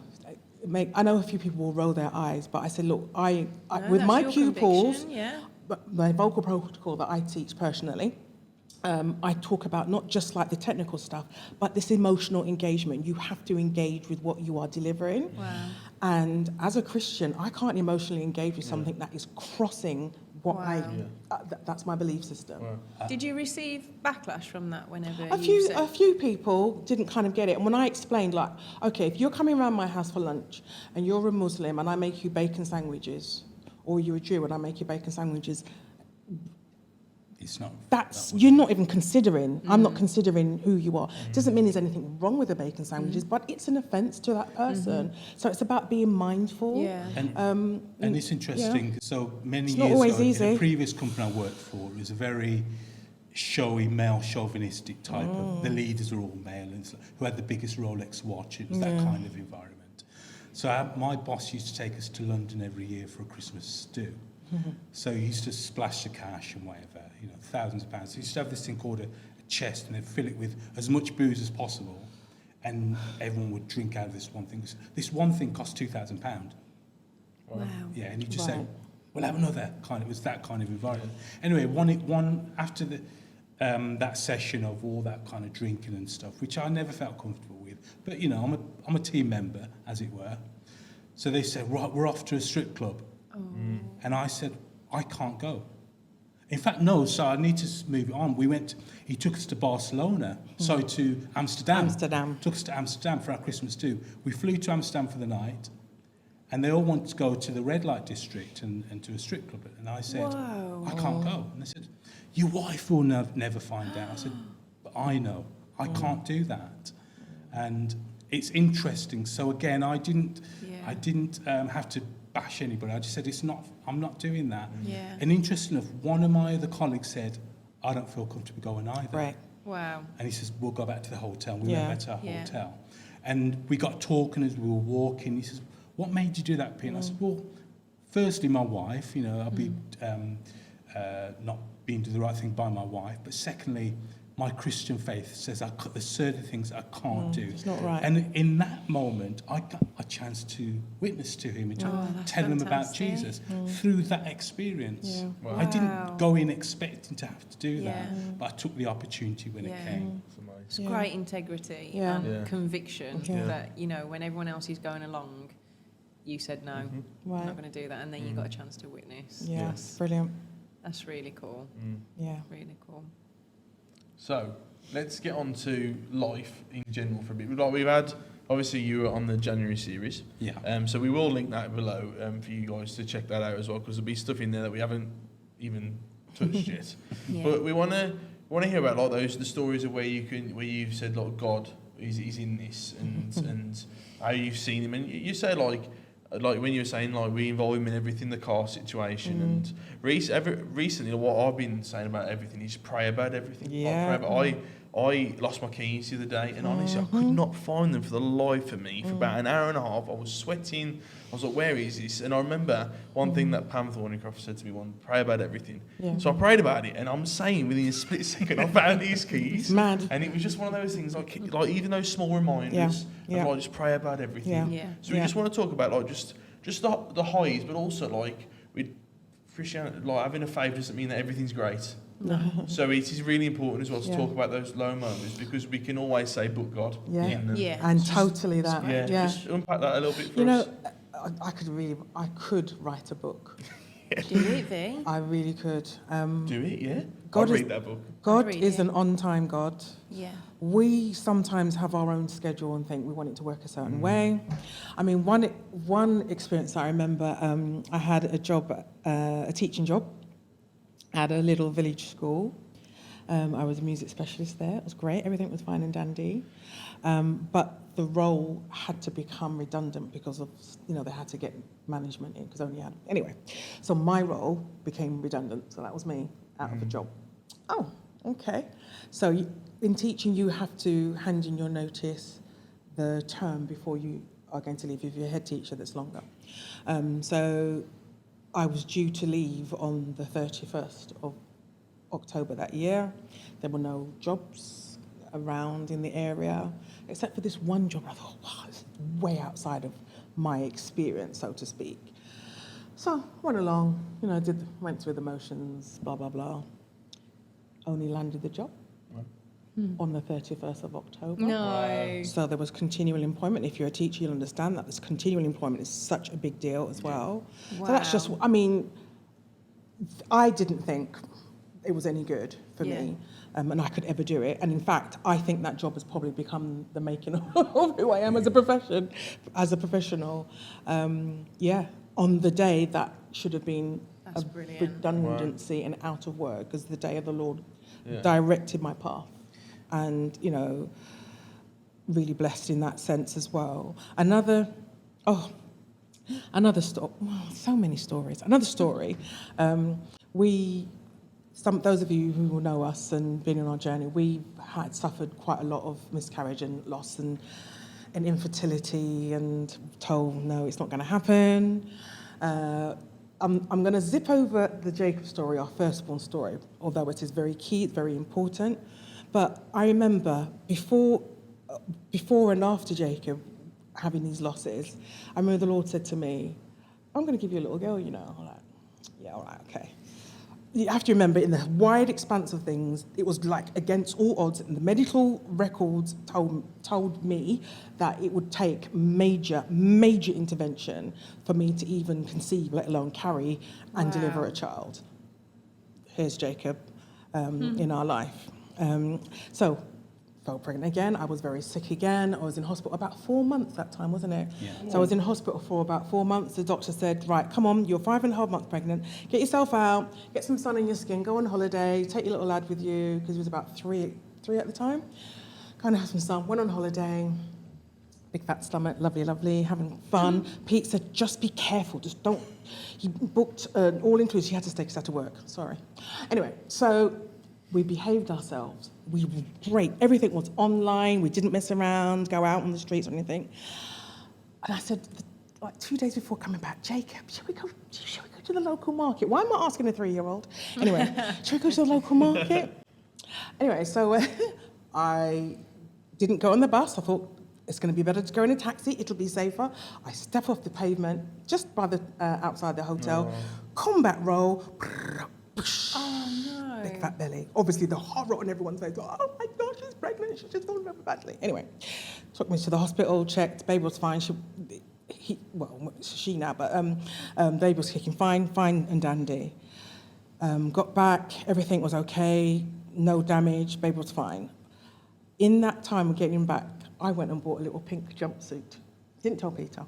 [SPEAKER 3] a few people will roll their eyes, but I said, look, I
[SPEAKER 4] No,
[SPEAKER 3] with
[SPEAKER 4] that's
[SPEAKER 3] my
[SPEAKER 4] your
[SPEAKER 3] pupils,
[SPEAKER 4] conviction, yeah.
[SPEAKER 3] but my vocal protocol that I teach personally, I talk about not just like the technical stuff, but this emotional engagement. You have to engage with what you are delivering.
[SPEAKER 4] Wow.
[SPEAKER 3] And as a Christian, I can't emotionally engage with something that is crossing what
[SPEAKER 4] Wow.
[SPEAKER 3] that's my belief system.
[SPEAKER 1] Wow.
[SPEAKER 4] Did you receive backlash from that whenever
[SPEAKER 3] A
[SPEAKER 4] you said...
[SPEAKER 3] few people didn't kind of get it. And when I explained, like, okay, if you're coming around my house for lunch and you're a Muslim and I make you bacon sandwiches, or you're a Jew and I make you bacon sandwiches,
[SPEAKER 2] It's not.
[SPEAKER 3] you're not even considering. I'm not considering who you are. Doesn't mean there's anything wrong with the bacon sandwiches, but it's an offence to that person. So it's about being mindful.
[SPEAKER 4] Yeah.
[SPEAKER 2] And it's interesting. So many
[SPEAKER 3] It's
[SPEAKER 2] years
[SPEAKER 3] not always
[SPEAKER 2] ago, in
[SPEAKER 3] easy.
[SPEAKER 2] a previous company I worked for, it was a very showy, male chauvinistic type of. The leaders are all male, and who had the biggest Rolex watch. It was that kind of environment. So my boss used to take us to London every year for a Christmas stew. So he used to splash the cash and whatever, thousands of pounds. He used to have this thing called a chest, and they'd fill it with as much booze as possible, and everyone would drink out of this one thing. This one thing cost £2,000.
[SPEAKER 4] Wow.
[SPEAKER 2] Yeah, and you just
[SPEAKER 3] Right.
[SPEAKER 2] say, "We'll have another." It was that kind of environment. Anyway, one after that session of all that kind of drinking and stuff, which I never felt comfortable with. But I'm a team member, as it were. So they said, "Right, we're off to a strip club." And I said, I can't go. In fact, no, so I need to move it on. He took us to Barcelona, to Amsterdam. Took us to Amsterdam for our Christmas do. We flew to Amsterdam for the night, and they all wanted to go to the red light district and to a strip club. And I said,
[SPEAKER 4] Wow.
[SPEAKER 2] I can't go. And they said, your wife will never find out. I said, but I know, I can't do that. And it's interesting. So again, I didn't have to bash anybody. I just said, I'm not doing that.
[SPEAKER 4] Yeah.
[SPEAKER 2] And interesting enough, one of my other colleagues said, I don't feel comfortable going either.
[SPEAKER 3] Right.
[SPEAKER 4] Wow.
[SPEAKER 2] And he says, we'll go back to the hotel. We
[SPEAKER 3] Yeah.
[SPEAKER 2] went back to our
[SPEAKER 4] Yeah.
[SPEAKER 2] hotel. And we got talking as we were walking. He says, what made you do that, Pete? And I said, well, firstly, my wife, I'll be not being do the right thing by my wife. But secondly, my Christian faith says there's certain things I can't do.
[SPEAKER 3] It's not right.
[SPEAKER 2] And in that moment, I got a chance to witness to him and to
[SPEAKER 4] that's
[SPEAKER 2] tell him about
[SPEAKER 4] fantastic.
[SPEAKER 2] Jesus through that experience.
[SPEAKER 3] Yeah.
[SPEAKER 1] Wow.
[SPEAKER 2] I didn't go in expecting to have to do
[SPEAKER 4] Yeah.
[SPEAKER 2] that, but I took the opportunity when it
[SPEAKER 4] Yeah.
[SPEAKER 2] came.
[SPEAKER 1] It's amazing.
[SPEAKER 4] It's
[SPEAKER 3] Yeah.
[SPEAKER 4] great integrity
[SPEAKER 3] Yeah.
[SPEAKER 4] and
[SPEAKER 1] Yeah.
[SPEAKER 4] conviction
[SPEAKER 3] Yeah.
[SPEAKER 4] that, when everyone else is going along, you said, no, I'm
[SPEAKER 3] Right.
[SPEAKER 4] not going to do that. And then you got a chance to witness.
[SPEAKER 3] Yeah.
[SPEAKER 2] Yes.
[SPEAKER 3] Brilliant.
[SPEAKER 4] That's really cool.
[SPEAKER 3] Yeah.
[SPEAKER 4] Really cool.
[SPEAKER 1] So, let's get on to life in general for a bit. Like we've had, obviously you were on the January series.
[SPEAKER 2] Yeah.
[SPEAKER 1] So we will link that below for you guys to check that out as well, because there'll be stuff in there that we haven't even touched yet.
[SPEAKER 4] Yeah.
[SPEAKER 1] But we want to hear about like the stories of where you've said like God is in this and how you've seen him, and you say like when you were saying like we involve him in everything, the car situation, and recently what I've been saying about everything is pray about everything.
[SPEAKER 3] Yeah.
[SPEAKER 1] I lost my keys the other day, and honestly, I could not find them for the life of me. For about an hour and a half, I was sweating. I was like, where is this? And I remember one thing that Pam Thornycroft said to me, pray about everything.
[SPEAKER 3] Yeah.
[SPEAKER 1] So I prayed about it, and I'm saying within a split second, I found these keys.
[SPEAKER 3] It's mad.
[SPEAKER 1] And it was just one of those things, like even those small reminders,
[SPEAKER 3] Yeah.
[SPEAKER 1] of like just pray about everything.
[SPEAKER 3] Yeah.
[SPEAKER 4] Yeah.
[SPEAKER 1] So we just want to talk about like just the highs, but also like with Christianity, like having a faith doesn't mean that everything's great.
[SPEAKER 3] No.
[SPEAKER 1] So it is really important as well to
[SPEAKER 3] Yeah.
[SPEAKER 1] talk about those low moments, because we can always say, "But God,"
[SPEAKER 3] Yeah.
[SPEAKER 1] in them.
[SPEAKER 4] Yeah.
[SPEAKER 3] And totally that.
[SPEAKER 1] Yeah.
[SPEAKER 3] Yeah.
[SPEAKER 1] Just unpack that a little bit for
[SPEAKER 3] You know,
[SPEAKER 1] us.
[SPEAKER 3] I could write a book.
[SPEAKER 4] Do it, V.
[SPEAKER 3] I really could.
[SPEAKER 1] Do it, yeah.
[SPEAKER 3] God
[SPEAKER 1] I'll
[SPEAKER 3] is-
[SPEAKER 1] read that book.
[SPEAKER 3] God
[SPEAKER 4] Read
[SPEAKER 3] is
[SPEAKER 4] it.
[SPEAKER 3] an on-time God.
[SPEAKER 4] Yeah.
[SPEAKER 3] We sometimes have our own schedule and think we want it to work a certain way. I mean, one experience I remember, I had a job, a teaching job at a little village school. I was a music specialist there. It was great. Everything was fine and dandy. But the role had to become redundant because of, they had to get management in because only had... Anyway, so my role became redundant. So that was me out of a job. Oh, okay. So in teaching, you have to hand in your notice the term before you are going to leave if you're a head teacher that's longer. So I was due to leave on the 31st of October that year. There were no jobs around in the area, except for this one job. I thought, wow, it's way outside of my experience, so to speak. So went along, went through the motions, blah, blah, blah. Only landed the job on the 31st of October.
[SPEAKER 4] No.
[SPEAKER 3] So there was continual employment. If you're a teacher, you'll understand that this continual employment is such a big deal as well.
[SPEAKER 4] Wow.
[SPEAKER 3] So that's just, I mean, I didn't think it was any good for me, and I could ever do it. And in fact, I think that job has probably become the making of who I am as a professional. On the day that should have been
[SPEAKER 4] That's
[SPEAKER 3] a
[SPEAKER 4] brilliant.
[SPEAKER 3] redundancy and out of work, because the day of the Lord
[SPEAKER 1] Yeah.
[SPEAKER 3] directed my path. And, really blessed in that sense as well. Another story, so many stories. Another story, those of you who will know us and been on our journey, we had suffered quite a lot of miscarriage and loss and infertility, and told, no, it's not going to happen. I'm going to zip over the Jacob story, our firstborn story, although it is very key, it's very important. But I remember before and after Jacob having these losses, I remember the Lord said to me, I'm going to give you a little girl, I'm like, yeah, all right, okay. You have to remember, in the wide expanse of things, it was like against all odds, and the medical records told me that it would take major intervention for me to even conceive, let alone carry and deliver a child. Here's Jacob in our life. So, fell pregnant again. I was very sick again. I was in hospital about 4 months that time, wasn't it?
[SPEAKER 2] Yeah.
[SPEAKER 3] So I was in hospital for about 4 months. The doctor said, right, come on, you're 5.5 months pregnant. Get yourself out, get some sun on your skin, go on holiday, take your little lad with you, because he was about three at the time. Go and have some sun, went on holiday. Big fat stomach, lovely, having fun. Pete said, just be careful, just don't. He booked an all-inclusive, he had to stay because he had to work, sorry. Anyway, so we behaved ourselves. We were great. Everything was online. We didn't mess around, go out on the streets or anything. And I said, like 2 days before coming back, Jacob, shall we go to the local market? Why am I asking a 3-year-old? Anyway, shall we go to the local market? Anyway, so I didn't go on the bus. I thought, it's going to be better to go in a taxi. It'll be safer. I step off the pavement just by the outside the hotel. Combat roll.
[SPEAKER 4] Oh, no.
[SPEAKER 3] Big fat belly. Obviously, the horror on everyone's face. Oh my God, she's pregnant. She's just fallen over badly. Anyway, took me to the hospital, checked. Baby was fine. She now, but baby was kicking fine and dandy. Got back. Everything was okay. No damage. Baby was fine. in that time of getting back, I went and bought a little pink jumpsuit. Didn't tell Peter.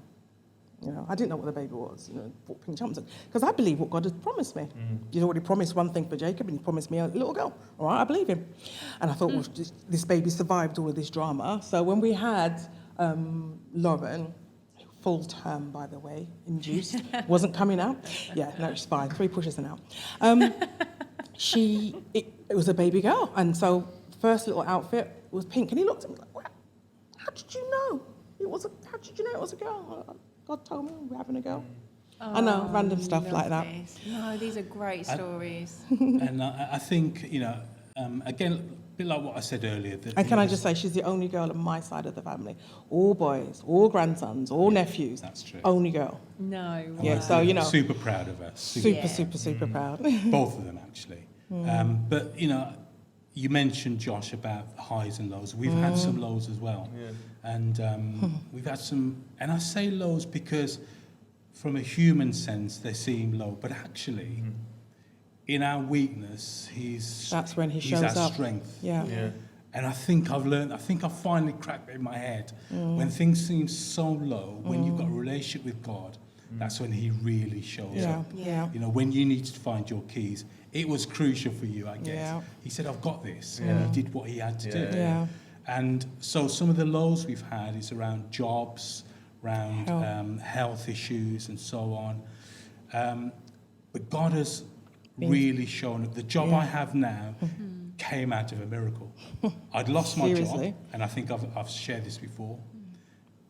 [SPEAKER 3] You know, I didn't know what the baby was. You know, bought pink jumpsuit because I believe what God has promised me. He's already promised one thing for Jacob, and He promised me a little girl. All right, I believe Him. And I thought, well, this baby survived all of this drama. So when we had Lauren, full term, by the way, induced, wasn't coming out. Yeah, no, it's fine. 3 pushes and out. It was a baby girl, and so first little outfit was pink, and he looked at me like, well, how did you know? How did you know it was a girl? God told me we're having a girl. I know, random stuff like that.
[SPEAKER 4] No, these are great stories.
[SPEAKER 2] And I think, you know, again, a bit like what I said earlier.
[SPEAKER 3] And can I just say, she's the only girl on my side of the family. All boys, all grandsons, all nephews.
[SPEAKER 2] That's true.
[SPEAKER 3] Only girl.
[SPEAKER 4] No.
[SPEAKER 3] Yeah, so, you know.
[SPEAKER 2] Super proud of her.
[SPEAKER 3] Super proud.
[SPEAKER 2] Both of them, actually. But, you know, you mentioned, Josh, about highs and lows. We've had some lows as well. Yeah. And we've had some, and I say lows because from a human sense, they seem low. But actually, in our weakness,
[SPEAKER 3] that's when he shows
[SPEAKER 2] our
[SPEAKER 3] up.
[SPEAKER 2] Strength.
[SPEAKER 3] Yeah.
[SPEAKER 2] And I think I've finally cracked it in my head. When things seem so low, when you've got a relationship with God, that's when He really shows up.
[SPEAKER 3] Yeah.
[SPEAKER 2] You know, when you need to find your keys. It was crucial for you, I guess.
[SPEAKER 3] Yeah.
[SPEAKER 2] He said, I've got this. And He did what He had to do.
[SPEAKER 3] Yeah.
[SPEAKER 2] And so some of the lows we've had is around jobs, around health issues and so on. But God has really shown up. The job I have now came out of a miracle. I'd lost my job, and I think I've shared this before.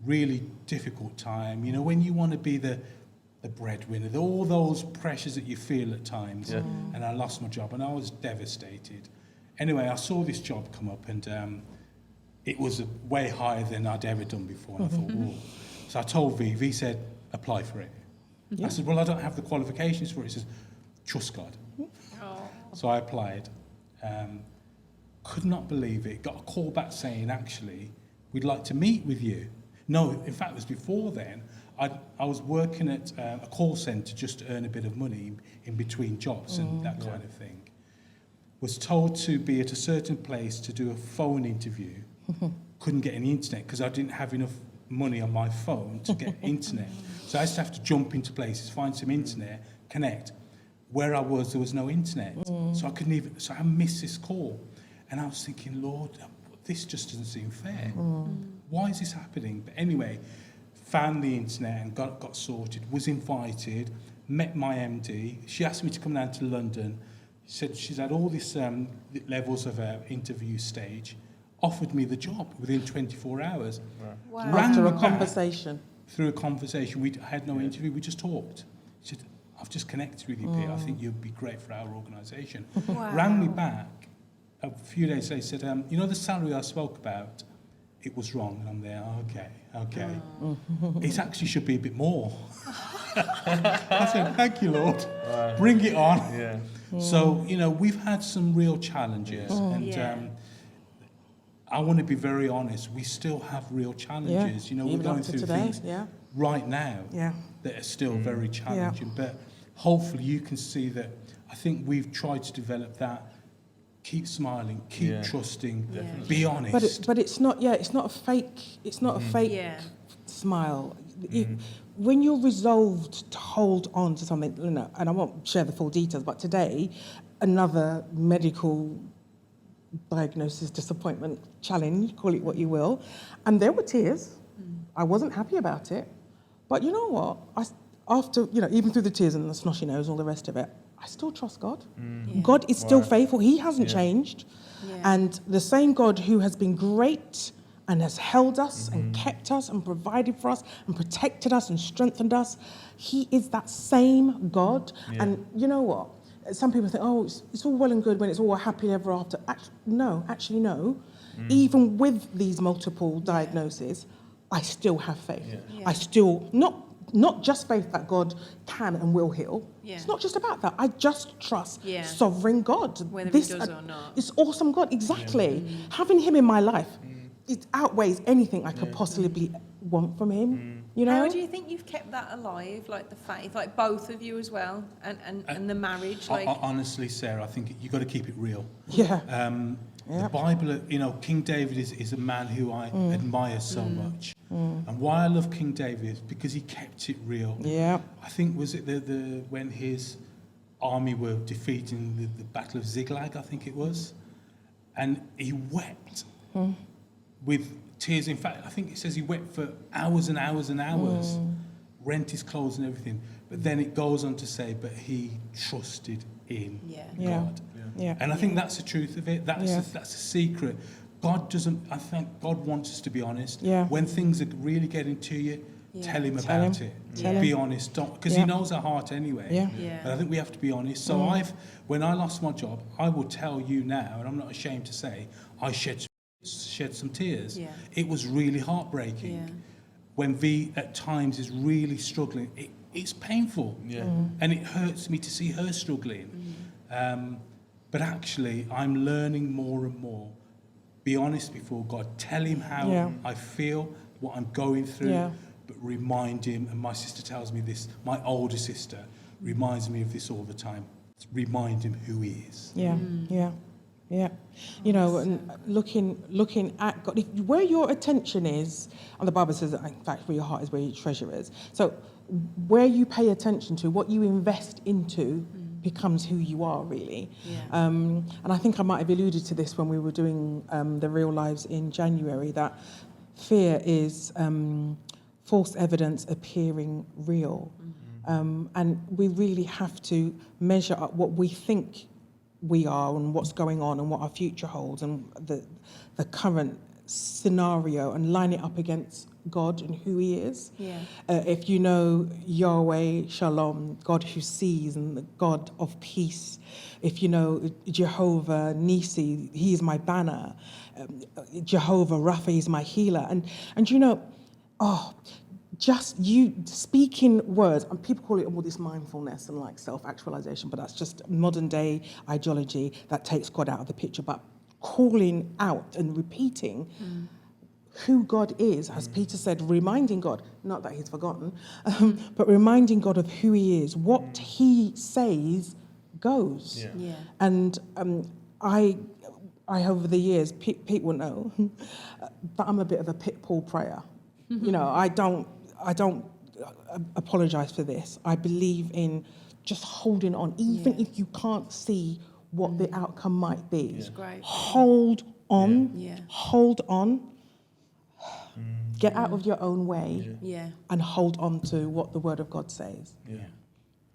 [SPEAKER 2] Really difficult time. You know, when you want to be the breadwinner, all those pressures that you feel at times. Yeah. And I lost my job, and I was devastated. Anyway, I saw this job come up, and it was way higher than I'd ever done before. And I thought, whoa. So I told V. V said, apply for it. I said, well, I don't have the qualifications for it. He says, trust God. So I applied. Could not believe it. Got a call back saying, actually, we'd like to meet with you. No, in fact, it was before then. I was working at a call centre just to earn a bit of money in between jobs and that kind of thing. Was told to be at a certain place to do a phone interview. Couldn't get any internet because I didn't have enough money on my phone to get internet. So I used to have to jump into places, find some internet, connect. Where I was, there was no internet. So I couldn't even, so I missed this call. And I was thinking, Lord, this just doesn't seem fair. Why is this happening? But anyway, found the internet and got sorted, was invited, met my MD. She asked me to come down to London. She said she's had all these levels of interview stage, offered me the job within 24 hours.
[SPEAKER 3] Wow. After a conversation.
[SPEAKER 2] Through a conversation. We had no interview, we just talked. She said, I've just connected with you, Pete. I think you'd be great for our organisation.
[SPEAKER 4] Wow.
[SPEAKER 2] Rang me back a few days later, said, you know the salary I spoke about? It was wrong. And I'm there, okay. It actually should be a bit more. I said, thank you, Lord. Wow. Bring it on. Yeah. So, you know, we've had some real challenges. And I want to be very honest, we still have real challenges. You know,
[SPEAKER 3] even
[SPEAKER 2] we're going through things right now that are still very challenging. But hopefully you can see that I think we've tried to develop that. Keep smiling, keep trusting, be honest.
[SPEAKER 3] But it's not a fake smile. When you're resolved to hold on to something, you know, and I won't share the full details, but today, another medical diagnosis, disappointment, challenge, call it what you will, and there were tears. I wasn't happy about it. But you know what? After, you know, even through the tears and the snotty nose and all the rest of it, I still trust God. God is still faithful. He hasn't changed. And the same God who has been great and has held us and kept us and provided for us and protected us and strengthened us, He is that same God. And you know what? Some people think, oh, it's all well and good when it's all happy ever after. Actually, no. Even with these multiple diagnoses, I still have faith. I still, not just faith that God can and will heal. It's not just about that. I just trust sovereign God.
[SPEAKER 4] Whether He does or not.
[SPEAKER 3] It's awesome God, exactly. Having Him in my life, it outweighs anything I could possibly want from Him. You know?
[SPEAKER 4] How do you think you've kept that alive, like the faith, like both of you as well, and the marriage? Like,
[SPEAKER 2] honestly, Sarah, I think you've got to keep it real. The Bible, you know, King David is a man who I admire so much. And why I love King David is because he kept it real.
[SPEAKER 3] Yeah.
[SPEAKER 2] I think, was it the when his army were defeating the Battle of Ziklag, I think it was, and he wept with tears. In fact, I think it says he wept for hours and hours and hours, rent his clothes and everything. But then it goes on to say, but he trusted in God.
[SPEAKER 3] Yeah.
[SPEAKER 2] And I think that's the truth of it. That's a secret. God doesn't. I think God wants us to be honest.
[SPEAKER 3] Yeah.
[SPEAKER 2] When things are really getting to you, tell him about it.
[SPEAKER 3] Tell
[SPEAKER 2] Be
[SPEAKER 3] him.
[SPEAKER 2] honest, because he knows our heart anyway.
[SPEAKER 3] Yeah.
[SPEAKER 2] But I think we have to be honest. So when I lost my job, I will tell you now, and I'm not ashamed to say, I shed some tears.
[SPEAKER 4] Yeah.
[SPEAKER 2] It was really heartbreaking.
[SPEAKER 4] Yeah.
[SPEAKER 2] When V at times is really struggling, it's painful.
[SPEAKER 1] Yeah.
[SPEAKER 2] And it hurts me to see her struggling. But actually, I'm learning more and more. Be honest before God. Tell him how I feel, what I'm going through, but remind him. And my sister tells me this, my older sister reminds me of this all the time. Remind him who he is.
[SPEAKER 3] Yeah. You know, and looking at God, where your attention is, and the Bible says that, in fact, where your heart is, where your treasure is. So where you pay attention to, what you invest into, becomes who you are, really. And I think I might have alluded to this when we were doing the Real Lives in January, that fear is false evidence appearing real. And we really have to measure up what we think we are and what's going on and what our future holds and the current scenario, and line it up against God and who he is. If you know Yahweh Shalom, God who sees and the God of peace, if you know Jehovah Nisi, he is my banner, Jehovah Rapha is my healer, and you know, just you speaking words, and people call it all this mindfulness and like self-actualization, but that's just modern day ideology that takes God out of the picture. But calling out and repeating who God is, as Peter said, reminding God, not that he's forgotten, but reminding God of who he is. What he says goes. And I over the years, Pete will know, but I'm a bit of a pit bull prayer. You know, I don't apologize for this. I believe in just holding on, even if you can't see what the outcome might be.
[SPEAKER 4] It's great.
[SPEAKER 3] Hold on. Hold on. Get out of your own way and hold on to what the Word of God says.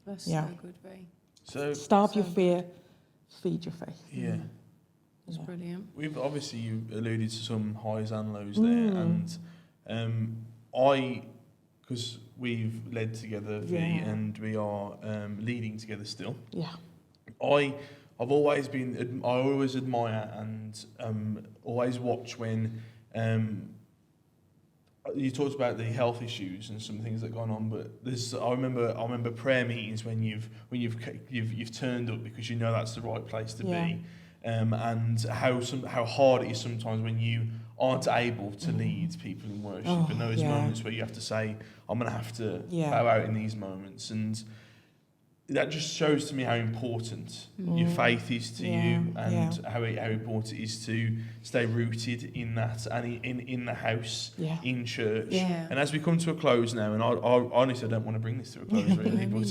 [SPEAKER 4] That's so good, Vie.
[SPEAKER 1] So
[SPEAKER 3] starve your fear, feed your faith.
[SPEAKER 4] That's brilliant.
[SPEAKER 1] We've obviously, you alluded to some highs and lows there, and because we've led together, V, and we are leading together still. I've always been, I always admire and always watch when you talked about the health issues and some things that have gone on, but there's I remember prayer meetings when you've turned up because you know that's the right place to be, and how hard it is sometimes when you aren't able to lead people in worship, and those moments where you have to say, I'm going to have to bow out in these moments, and that just shows to me how important your faith is to you, and how important it is to stay rooted in that, and in the house, in church. And as we come to a close now, and I honestly don't want to bring this to a close really, but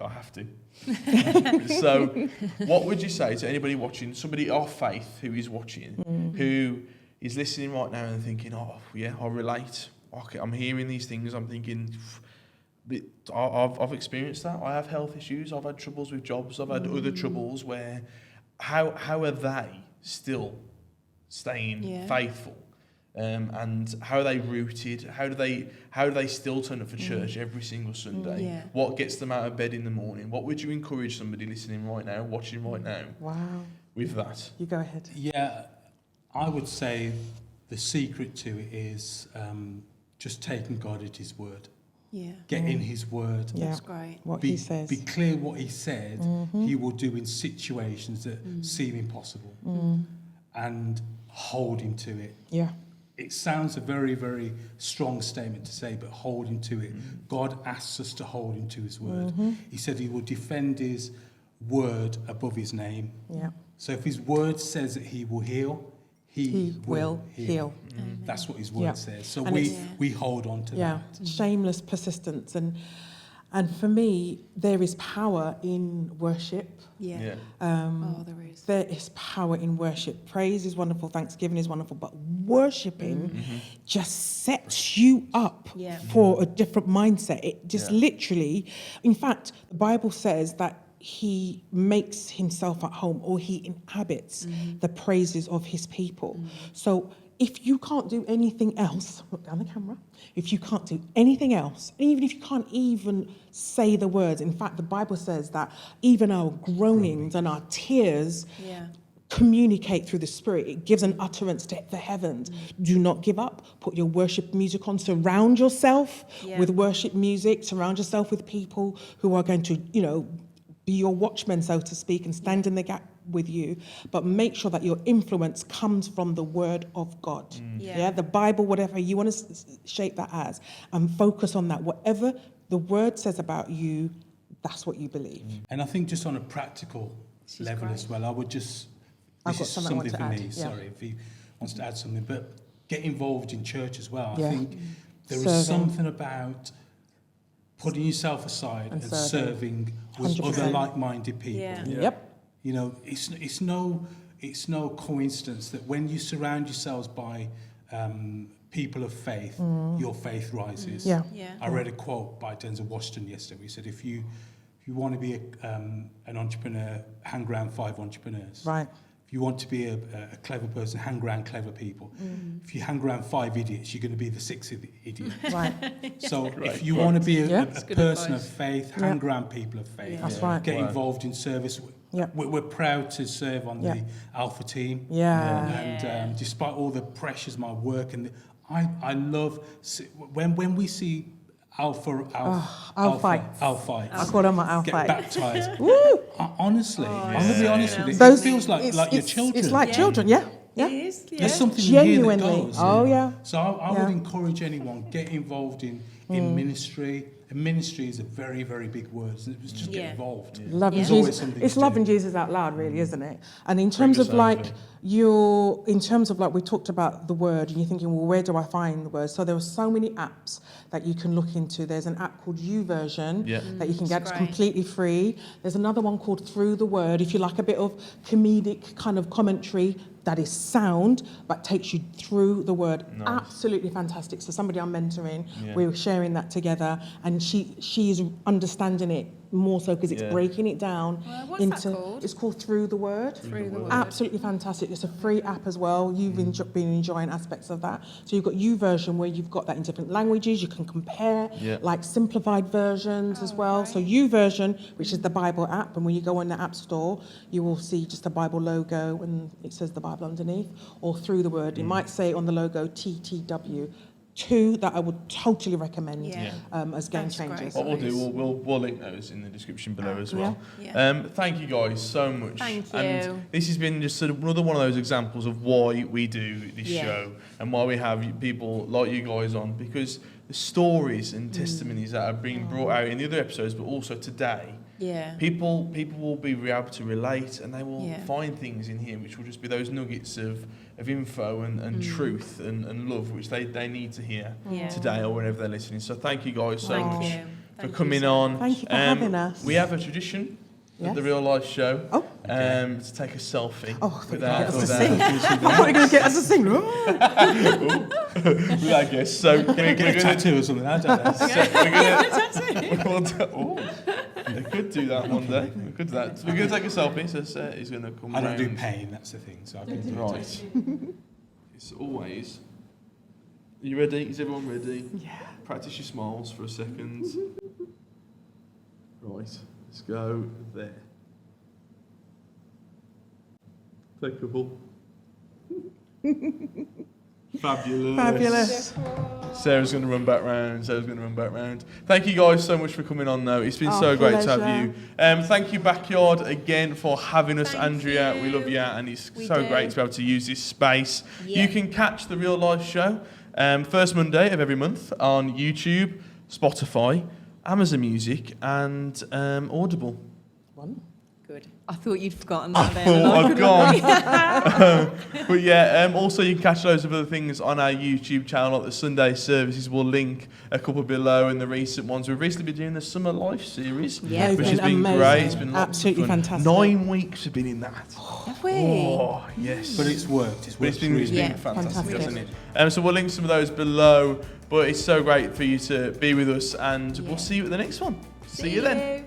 [SPEAKER 1] I have to. So what would you say to anybody watching, somebody of faith who is watching, who is listening right now and thinking, I relate, okay, I'm hearing these things, I'm thinking, I've experienced that. I have health issues. I've had troubles with jobs. I've had other troubles where, how are they still staying faithful? And how are they rooted? How do they still turn up for church every single Sunday? What gets them out of bed in the morning? What would you encourage somebody listening right now, watching right now? With that,
[SPEAKER 3] you go ahead.
[SPEAKER 2] Yeah, I would say the secret to it is just taking God at His word. Get in His word.
[SPEAKER 4] That's great.
[SPEAKER 3] What He says.
[SPEAKER 2] Be clear what He said He will do in situations that seem impossible. And hold Him to it. It sounds a very, very strong statement to say, but hold Him to it. God asks us to hold Him to His word. He said He will defend His word above His name. So if his word says that he will heal, he will heal. That's what his word says. So
[SPEAKER 3] And
[SPEAKER 2] we hold on to that.
[SPEAKER 3] Shameless persistence. And for me, there is power in worship.
[SPEAKER 4] Yeah. There is.
[SPEAKER 3] There is power in worship. Praise is wonderful, thanksgiving is wonderful, but worshiping just sets you up for a different mindset. It just literally, in fact, the Bible says that he makes himself at home, or he inhabits the praises of his people. So if you can't do anything else, look down the camera, if you can't do anything else, even if you can't even say the words, in fact, the Bible says that even our groanings and our tears communicate through the Spirit. It gives an utterance to the heavens. Do not give up. Put your worship music on. Surround yourself with worship music. Surround yourself with people who are going to, be your watchmen, so to speak, and stand in the gap with you, but make sure that your influence comes from the word of God. The Bible, whatever you want to shape that as, and focus on that. Whatever the word says about you, that's what you believe.
[SPEAKER 2] And I think just on a practical level as well, I would just,
[SPEAKER 3] I've
[SPEAKER 2] this
[SPEAKER 3] got
[SPEAKER 2] is
[SPEAKER 3] something
[SPEAKER 2] something
[SPEAKER 3] I
[SPEAKER 2] for
[SPEAKER 3] want to
[SPEAKER 2] me,
[SPEAKER 3] add,
[SPEAKER 2] sorry, if he wants to add something, but get involved in church as well. I
[SPEAKER 3] Yeah.
[SPEAKER 2] think there
[SPEAKER 3] Serving.
[SPEAKER 2] is something about putting yourself aside and serving with
[SPEAKER 3] 100%.
[SPEAKER 2] other like-minded people.
[SPEAKER 3] Yep.
[SPEAKER 2] It's no coincidence that when you surround yourselves by people of faith, your faith rises.
[SPEAKER 3] Yeah.
[SPEAKER 2] I read a quote by Denzel Washington yesterday. He said, "If you want to be an entrepreneur, hang around 5 entrepreneurs.
[SPEAKER 3] Right.
[SPEAKER 2] If you want to be a clever person, hang around clever people. If you hang around 5 idiots, you're going to be the 6th idiot."
[SPEAKER 3] Right.
[SPEAKER 2] So if you want to be a
[SPEAKER 3] good
[SPEAKER 2] person
[SPEAKER 4] advice.
[SPEAKER 2] of faith, hang around people of faith.
[SPEAKER 3] That's right.
[SPEAKER 2] Get involved in service. We're proud to serve on the Alpha team. And despite all the pressures, my work, and I love when we see Alpha.
[SPEAKER 3] I call them my
[SPEAKER 2] get
[SPEAKER 3] Alpha.
[SPEAKER 2] baptized. Honestly, I'm going to be honest with you.
[SPEAKER 3] Those-
[SPEAKER 2] It feels like your children.
[SPEAKER 3] It's like children, yeah.
[SPEAKER 4] It is.
[SPEAKER 2] There's something here that
[SPEAKER 3] Genuinely.
[SPEAKER 2] goes.
[SPEAKER 3] Oh, yeah.
[SPEAKER 2] So I would encourage anyone, get involved in ministry. And ministry is a very, very big word. So it's just get involved.
[SPEAKER 3] Loving
[SPEAKER 2] There's always
[SPEAKER 3] Jesus.
[SPEAKER 2] something
[SPEAKER 3] It's
[SPEAKER 2] to
[SPEAKER 3] loving
[SPEAKER 2] do.
[SPEAKER 3] Jesus out loud, really, isn't it? And in terms of we talked about the word, and you're thinking, well, where do I find the word? So there are so many apps that you can look into. There's an app called YouVersion that you can get. It's completely free. There's another one called Through the Word. If you like a bit of comedic kind of commentary that is sound but takes you through the word. Absolutely fantastic. So somebody I'm mentoring, we were sharing that together, and she's understanding it more so because it's breaking it down
[SPEAKER 4] what's
[SPEAKER 3] into.
[SPEAKER 4] that called?
[SPEAKER 3] It's called Through the Word.
[SPEAKER 4] Through the Word.
[SPEAKER 3] Absolutely fantastic. It's a free app as well. You've been enjoying aspects of that. So you've got YouVersion where you've got that in different languages. You can compare like simplified versions as well. So YouVersion, which is the Bible app, and when you go on the App Store, you will see just a Bible logo and it says the Bible underneath, or Through the Word. It might say on the logo TTW. 2 that I would totally recommend as game changers.
[SPEAKER 1] What we'll do, we'll link those in the description below as well. Thank you guys so much.
[SPEAKER 4] Thank you.
[SPEAKER 1] And this has been just sort of another one of those examples of why we do this show and why we have people like you guys on, because the stories and testimonies that are being brought out in the other episodes, but also today, people will be able to relate, and they will find things in here which will just be those nuggets of info and truth and love which they need to hear today or whenever they're listening. So thank you guys so much for coming on.
[SPEAKER 3] Thank you for having us.
[SPEAKER 1] We have a tradition at the Real Life Show to take a selfie. With our
[SPEAKER 3] Get us to sing.
[SPEAKER 1] with our guests. So we're
[SPEAKER 2] Get a tattoo or something. I don't know.
[SPEAKER 1] They could do that one day. We could do that. So we're going to take a selfie. So Seth is going to come
[SPEAKER 2] I don't do
[SPEAKER 1] round.
[SPEAKER 2] pain, that's the thing. So I can do it.
[SPEAKER 1] Right. It's always. Are you ready? Is everyone ready?
[SPEAKER 3] Yeah.
[SPEAKER 1] Practice your smiles for a second. Right. Let's go there. Take a couple.
[SPEAKER 3] Fabulous.
[SPEAKER 1] Sarah's going to run back round. Thank you guys so much for coming on, though. It's been so great to have you. Thank you, Backyard, again for having us, Andrea. We love you, and it's great to be able to use this space. You can catch the Real Life Show first Monday of every month on YouTube, Spotify, Amazon Music, and Audible.
[SPEAKER 4] Good. I thought you'd forgotten that then.
[SPEAKER 1] Oh, I've
[SPEAKER 4] couldn't
[SPEAKER 1] gone. But yeah, also you can catch loads of other things on our YouTube channel, like the Sunday services. We'll link a couple below and the recent ones. We've recently been doing the Summer Life series,
[SPEAKER 4] Yeah.
[SPEAKER 3] It's
[SPEAKER 1] which has
[SPEAKER 3] been
[SPEAKER 1] been
[SPEAKER 3] amazing.
[SPEAKER 1] great. It's been lots of
[SPEAKER 3] Absolutely
[SPEAKER 1] fun.
[SPEAKER 3] fantastic.
[SPEAKER 1] 9 weeks we've been in that.
[SPEAKER 4] Have we?
[SPEAKER 1] Oh, yes.
[SPEAKER 2] But it's worked. It's
[SPEAKER 1] But
[SPEAKER 2] worked
[SPEAKER 1] it's been
[SPEAKER 2] really
[SPEAKER 4] Yeah.
[SPEAKER 1] fantastic,
[SPEAKER 3] Fantastic.
[SPEAKER 1] hasn't it? So we'll link some of those below. But it's so great for you to be with us, and we'll see you at the next one. See you then.